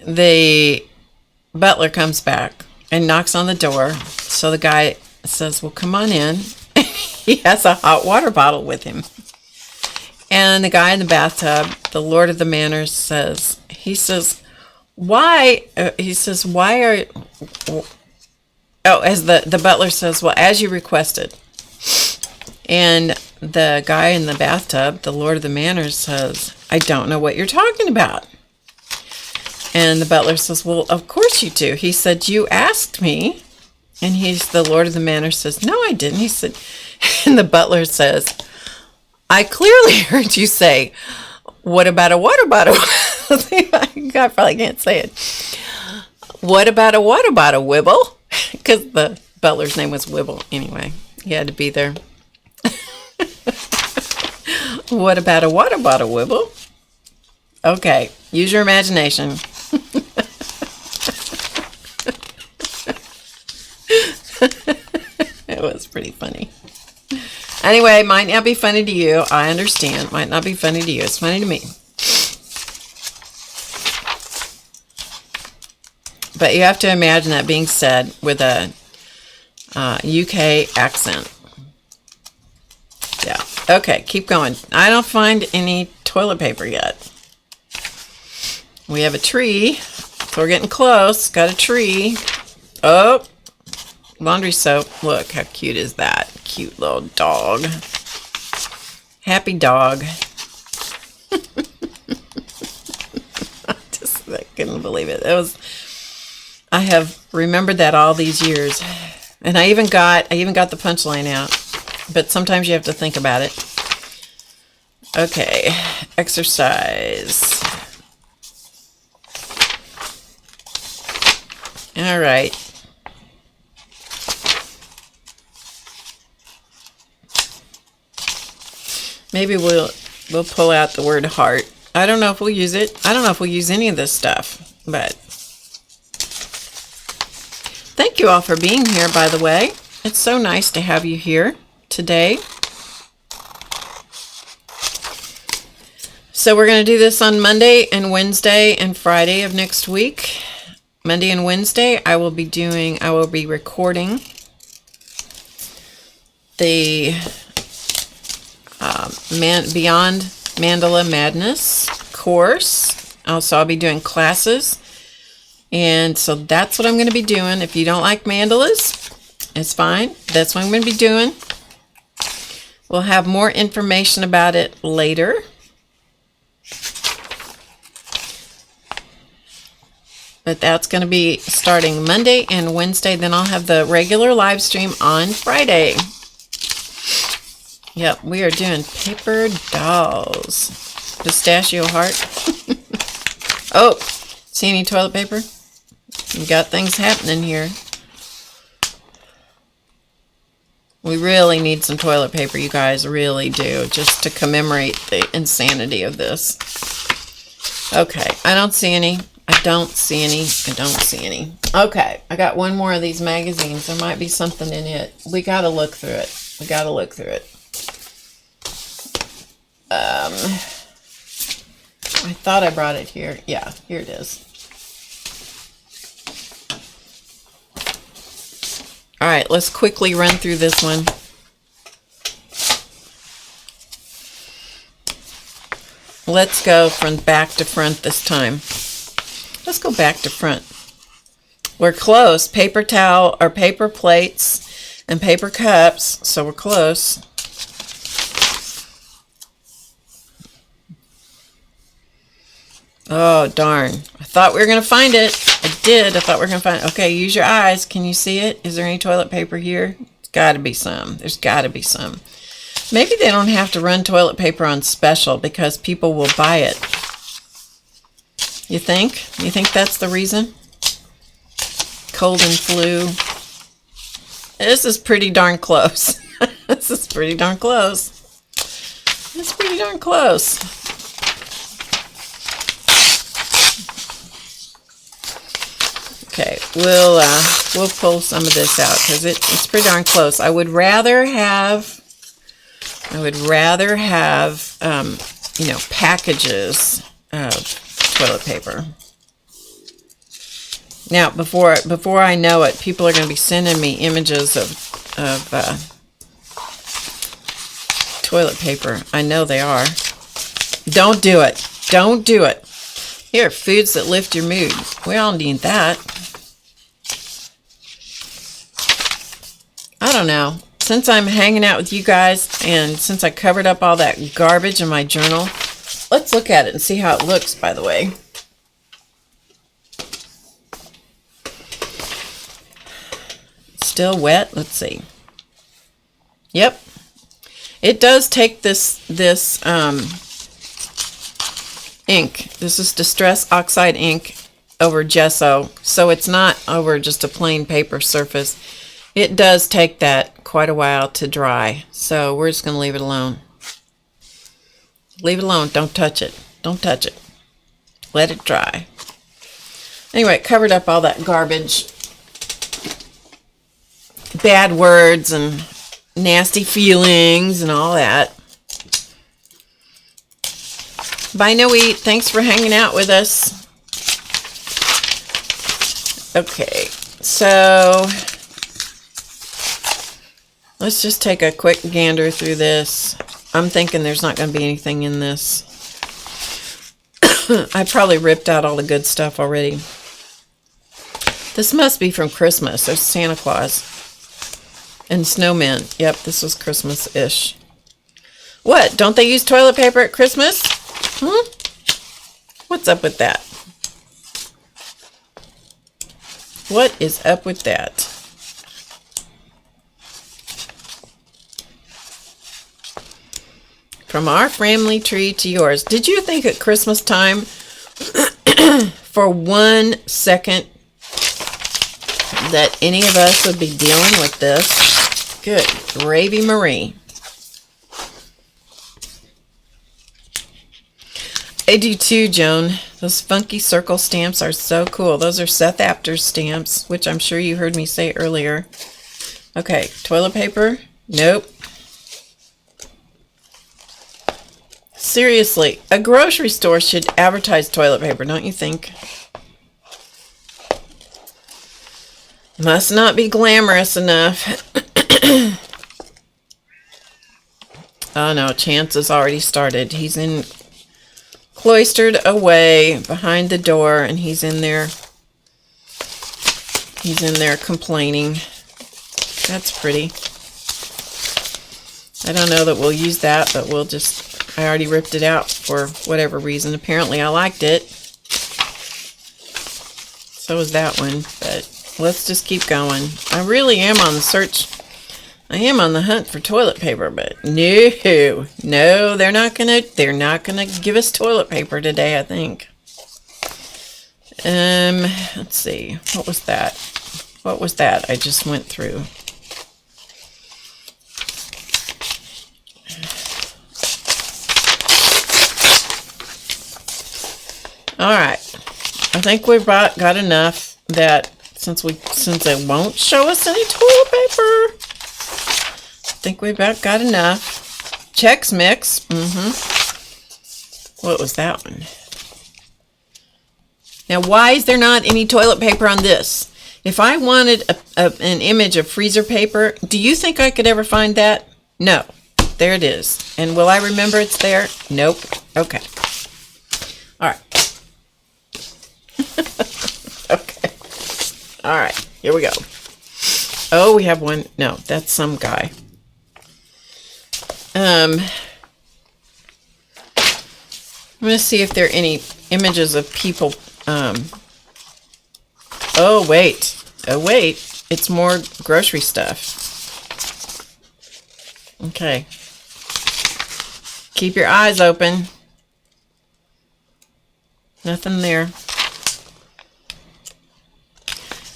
the butler comes back and knocks on the door. So the guy says, well, come on in. He has a hot water bottle with him. And the guy in the bathtub, the Lord of the Manor, says, why Oh, as the butler says, well, as you requested. And the guy in the bathtub, the Lord of the Manor, says, I don't know what you're talking about. And the butler says, well, of course you do. He said, you asked me. And the Lord of the Manor says, no, I didn't. He said, and the butler says, I clearly heard you say, what about a water bottle? I probably can't say it. What about a water bottle, Wibble? Because the butler's name was Wibble. Anyway, he had to be there. What about a water bottle, Wibble? Okay, use your imagination. It was pretty funny. Anyway, might not be funny to you. I understand. Might not be funny to you. It's funny to me. But you have to imagine that being said with a UK accent. Yeah. Okay, keep going. I don't find any toilet paper yet. We have a tree. So we're getting close. Got a tree. Oh, laundry soap. Look, how cute is that? Cute little dog. Happy dog. I couldn't believe it. I have remembered that all these years. And I even got the punchline out. But sometimes you have to think about it. Okay, exercise. All right. Maybe we'll pull out the word heart. I don't know if we'll use it. I don't know if we'll use any of this stuff, but thank you all for being here, by the way. It's so nice to have you here today. So we're going to do this on Monday and Wednesday and Friday of next week. Monday and Wednesday, I will be recording the Beyond Mandala Madness course. Also, I'll be doing classes. And so that's what I'm going to be doing. If you don't like mandalas, it's fine. That's what I'm going to be doing. We'll have more information about it later. But that's going to be starting Monday and Wednesday. Then I'll have the regular live stream on Friday. Yep, we are doing paper dolls. Pistachio heart. Oh, see any toilet paper? We got things happening here. We really need some toilet paper, you guys really do, just to commemorate the insanity of this. Okay, I don't see any. I don't see any. Okay, I got one more of these magazines. There might be something in it. We got to look through it. I thought I brought it here. Yeah, here it is. All right, let's quickly run through this one. Let's go from back to front this time. Let's go back to front. We're close. Paper towel or paper plates and paper cups, so we're close. Oh, darn. I thought we were going to find it. I thought we were going to find it. Okay, use your eyes. Can you see it? Is there any toilet paper here? There's got to be some. There's got to be some. Maybe they don't have to run toilet paper on special because people will buy it. You think? You think that's the reason? Cold and flu. This is pretty darn close. This is pretty darn close. It's pretty darn close. Okay, we'll pull some of this out because it's pretty darn close. I would rather have packages of toilet paper. Now, before I know it, people are going to be sending me images of toilet paper. I know they are. Don't do it. Don't do it. Here, foods that lift your mood. We all need that. I don't know. Since I'm hanging out with you guys and since I covered up all that garbage in my journal, let's look at it and see how it looks, by the way. Still wet. Let's see. Yep. It does take this ink. This is Distress Oxide ink over gesso, so it's not over just a plain paper surface. It does take that quite a while to dry, so we're just going to leave it alone. Leave it alone. Don't touch it. Don't touch it. Let it dry. Anyway, it covered up all that garbage. Bad words and nasty feelings and all that. Bye, Noe. Thanks for hanging out with us. Okay, so let's just take a quick gander through this. I'm thinking there's not going to be anything in this. I probably ripped out all the good stuff already. This must be from Christmas. There's Santa Claus and snowmen. Yep, this was Christmas-ish. What? Don't they use toilet paper at Christmas? What's up with that? What is up with that? From our family tree to yours. Did you think at Christmas time for 1 second that any of us would be dealing with this? Good gravy Marie. I do too, Joan. Those funky circle stamps are so cool. Those are Seth Apter's stamps, which I'm sure you heard me say earlier. Okay, toilet paper? Nope. Seriously, a grocery store should advertise toilet paper, don't you think? Must not be glamorous enough. Oh no, Chance has already started. He's cloistered away behind the door, and he's in there complaining. That's pretty. I don't know that we'll use that, but I already ripped it out for whatever reason. Apparently I liked it. So is that one, but let's just keep going. I really am on the search. I am on the hunt for toilet paper, but no, they're not gonna give us toilet paper today, I think. Let's see. What was that? What was that I just went through? All right. I think we've got enough that since it won't show us any toilet paper, I think we've got enough. Chex Mix. What was that one? Now, why is there not any toilet paper on this? If I wanted an image of freezer paper, do you think I could ever find that? No. There it is. And will I remember it's there? Nope. Okay. All right. Okay. All right. Here we go. Oh, we have one. No, that's some guy. I'm going to see if there are any images of people. Oh, wait. It's more grocery stuff. Okay. Keep your eyes open. Nothing there.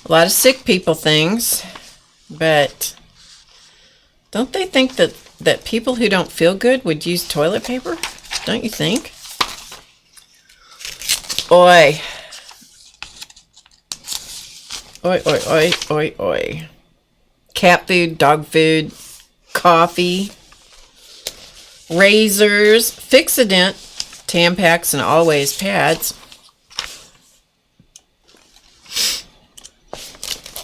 A lot of sick people things, but don't they think that people who don't feel good would use toilet paper? Don't you think? Oi. Oi, oi, oi, oi, oi. Cat food, dog food, coffee, razors, Fix-A-Dent, Tampax, and Always pads.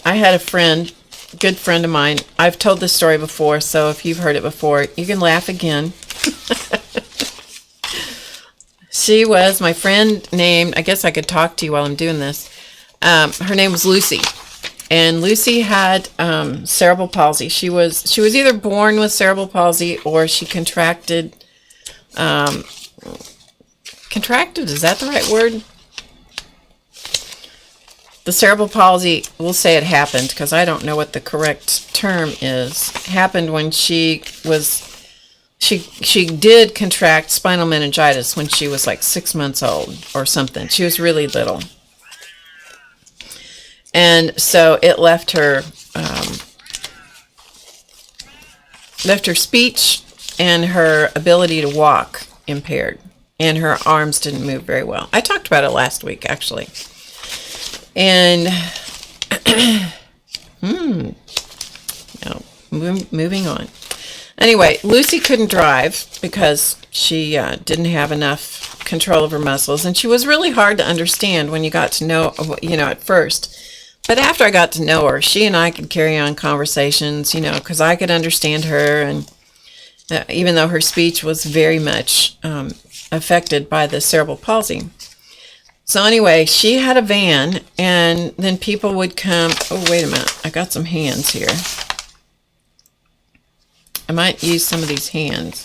I had a friend, good friend of mine. I've told this story before, so if you've heard it before, you can laugh again. She was my friend named, I guess I could talk to you while I'm doing this. Her name was Lucy. And Lucy had cerebral palsy. She was either born with cerebral palsy or she contracted. Contracted, is that the right word? The cerebral palsy, we'll say it happened because I don't know what the correct term is. Happened when she did contract spinal meningitis when she was like 6 months old or something. She was really little. And so it left her speech and her ability to walk impaired. And her arms didn't move very well. I talked about it last week, actually. And no, moving on. Anyway, Lucy couldn't drive because she didn't have enough control of her muscles, and she was really hard to understand when you got to know, at first. But after I got to know her, she and I could carry on conversations, because I could understand her, and even though her speech was very much affected by the cerebral palsy. So anyway, she had a van, and then people would come. Oh, wait a minute. I got some hands here. I might use some of these hands.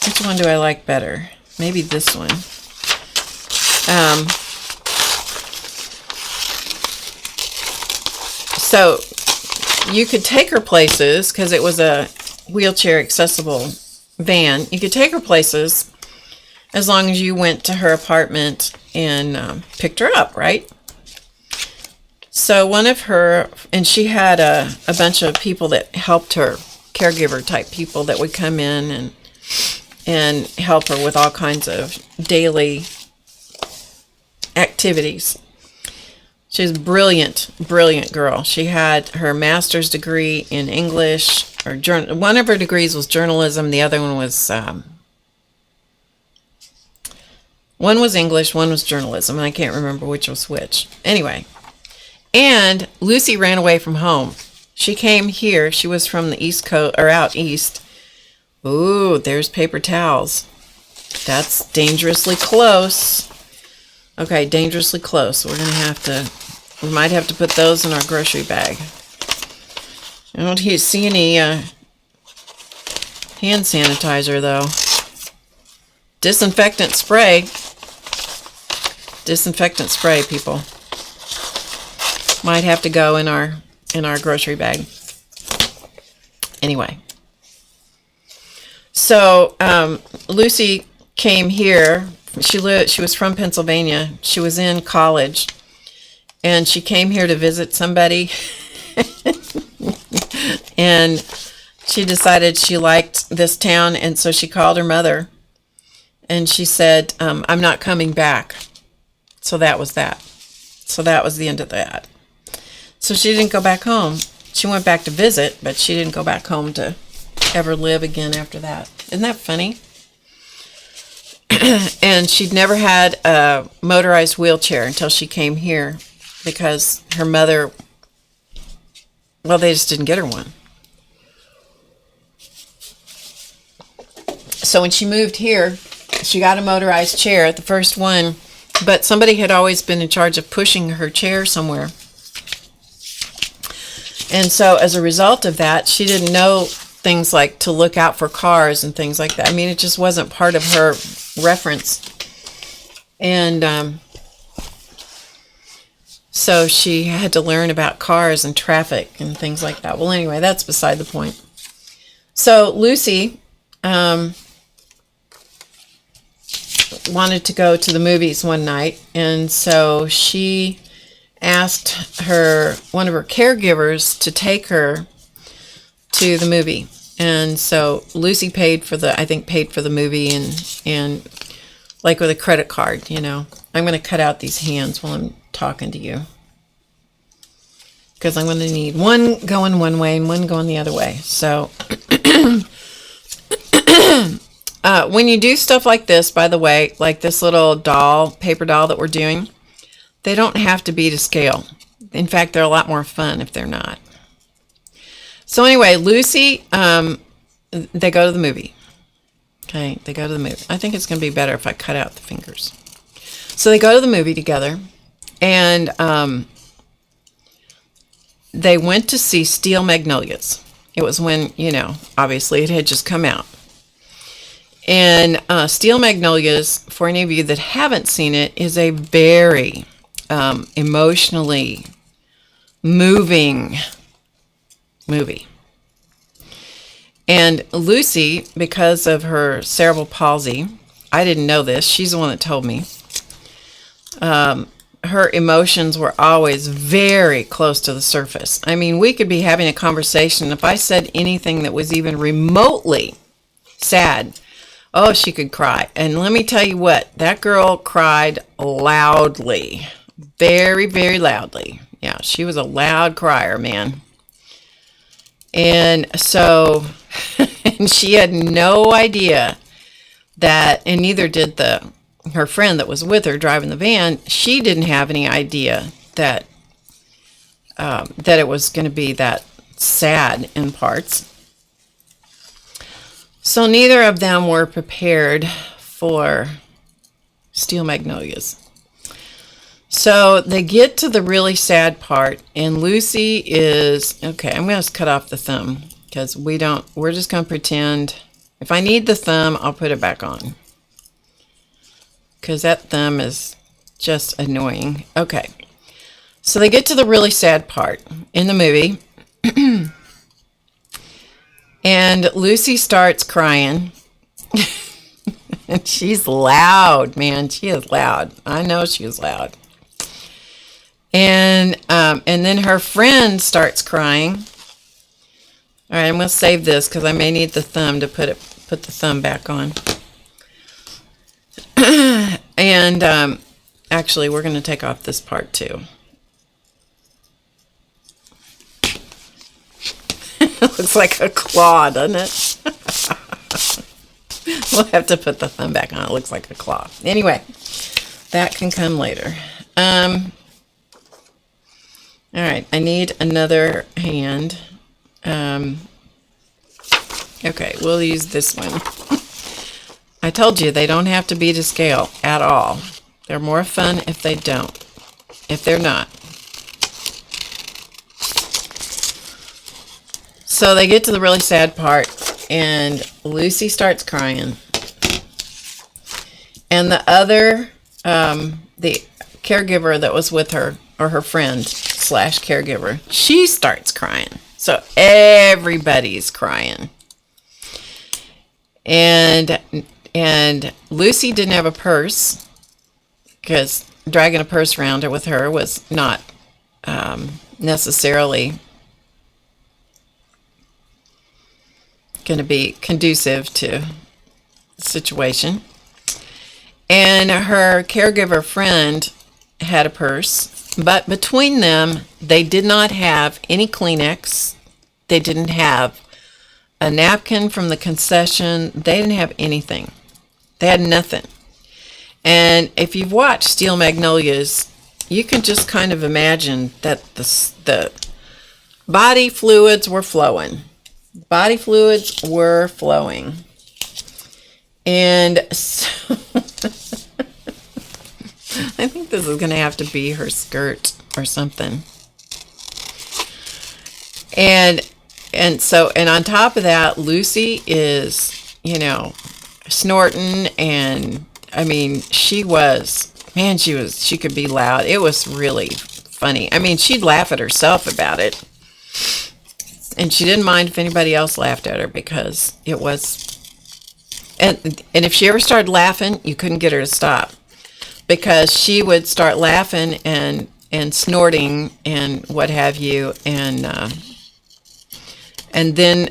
Which one do I like better? Maybe this one. So you could take her places because it was a wheelchair accessible van. You could take her places as long as you went to her apartment and picked her up, right? So one of her, and she had a bunch of people that helped her, caregiver type people that would come in and help her with all kinds of daily activities. She's a brilliant girl. She had her master's degree in English, or one of her degrees was journalism, the other one was English, one was journalism, and I can't remember which was which. Anyway, and Lucy ran away from home. She came here. She was from the East Coast, or out east. Ooh, there's paper towels. That's dangerously close. Okay, dangerously close. We might have to put those in our grocery bag. I don't see any hand sanitizer, though. Disinfectant spray. Disinfectant spray, people. Might have to go in our grocery bag. Anyway. So, Lucy came here. She was from Pennsylvania. She was in college. And she came here to visit somebody. And she decided she liked this town, and so she called her mother. And she said, I'm not coming back. So that was that. So that was the end of that. So she didn't go back home. She went back to visit, but she didn't go back home to ever live again after that. Isn't that funny? And she'd never had a motorized wheelchair until she came here because her mother, well, they just didn't get her one. So when she moved here, she got a motorized chair, the first one, but somebody had always been in charge of pushing her chair somewhere. And so as a result of that, she didn't know things like to look out for cars and things like that. I mean, it just wasn't part of her reference. And so she had to learn about cars and traffic and things like that. Well, anyway, that's beside the point. So Lucy wanted to go to the movies one night, and so she asked one of her caregivers to take her to the movie. And so Lucy paid for the movie and like with a credit card, I'm going to cut out these hands while I'm talking to you, because I'm going to need one going one way and one going the other way. So when you do stuff like this, by the way, like this little paper doll that we're doing, they don't have to be to scale. In fact, they're a lot more fun if they're not. So anyway, Lucy, they go to the movie. Okay, they go to the movie. I think it's going to be better if I cut out the fingers. So they go to the movie together, and they went to see Steel Magnolias. It was when, obviously it had just come out. And Steel Magnolias, for any of you that haven't seen it, is a very emotionally moving movie. And Lucy, because of her cerebral palsy, I didn't know this, she's the one that told me, her emotions were always very close to the surface. I mean, we could be having a conversation. If I said anything that was even remotely sad, oh, she could cry. And let me tell you what, that girl cried loudly. Very, very loudly. Yeah, she was a loud crier, man. And so, and she had no idea that, and neither did her friend that was with her driving the van. She didn't have any idea that it was going to be that sad in parts. So neither of them were prepared for Steel Magnolias. So they get to the really sad part, and Lucy is, okay, I'm going to cut off the thumb because we're just going to pretend. If I need the thumb, I'll put it back on, because that thumb is just annoying. Okay, so they get to the really sad part in the movie, and Lucy starts crying. And she's loud, man. She is loud. I know she is loud. And then her friend starts crying. All right, I'm going to save this because I may need the thumb to put the thumb back on. And actually, we're going to take off this part too. It looks like a claw, doesn't it? We'll have to put the thumb back on. It looks like a claw. Anyway, that can come later. All right, I need another hand. Okay, we'll use this one. I told you they don't have to be to scale at all. They're more fun if they don't. If they're not. So they get to the really sad part, and Lucy starts crying. And the other, the caregiver that was with her, or her friend / caregiver, she starts crying. So everybody's crying. And Lucy didn't have a purse, because dragging a purse around with her was not necessarily going to be conducive to the situation. And her caregiver friend had a purse, but between them, they did not have any Kleenex. They didn't have a napkin from the concession. They didn't have anything. They had nothing. And if you've watched Steel Magnolias, you can just kind of imagine that the body fluids were flowing. Body fluids were flowing. And so I think this is going to have to be her skirt or something. And on top of that, Lucy is, snorting, and I mean, she could be loud. It was really funny. I mean, she'd laugh at herself about it. And she didn't mind if anybody else laughed at her, because it was, and if she ever started laughing, you couldn't get her to stop, because she would start laughing and snorting and what have you, and then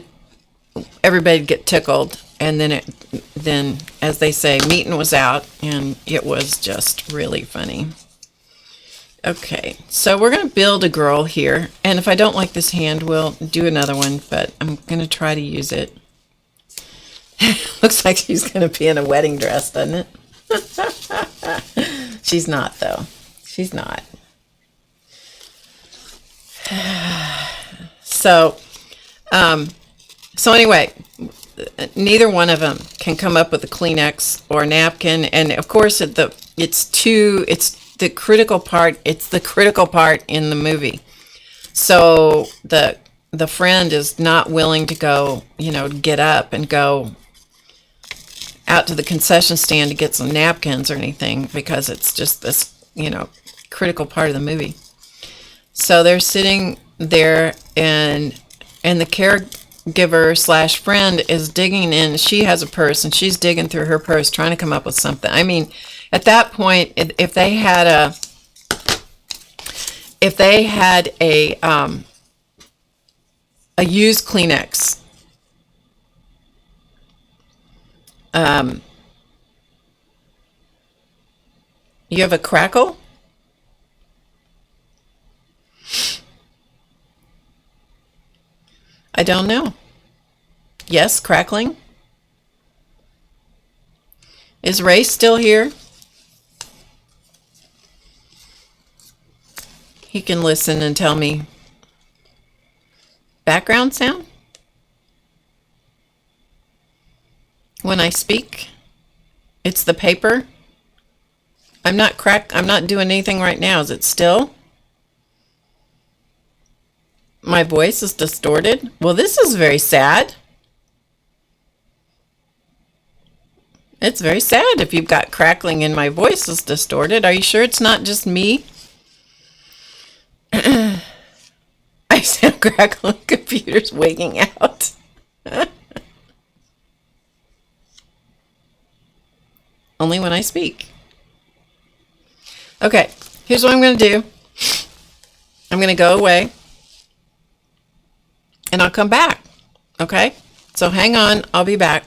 everybody'd get tickled, and then as they say, meeting was out, and it was just really funny. Okay, so we're going to build a girl here, and if I don't like this hand, we'll do another one, but I'm going to try to use it. Looks like she's going to be in a wedding dress, doesn't it? She's not, though. She's not. So anyway, neither one of them can come up with a Kleenex or a napkin, and of course it's the critical part in the movie. So the friend is not willing to go, get up and go out to the concession stand to get some napkins or anything, because it's just this, critical part of the movie. So they're sitting there, and the caregiver slash friend is digging in. She has a purse, and she's digging through her purse trying to come up with something. I mean, at that point, if they had a used Kleenex, you have a crackle? I don't know. Yes, crackling? Is Ray still here? He can listen and tell me. Background sound? When I speak? It's the paper? I'm not doing anything right now. Is it still? My voice is distorted? Well, this is very sad. It's very sad if you've got crackling and my voice is distorted. Are you sure it's not just me? I sound crackling. Computer's waking out. Only when I speak. Okay, here's what I'm going to do. I'm going to go away, and I'll come back. Okay? So hang on. I'll be back.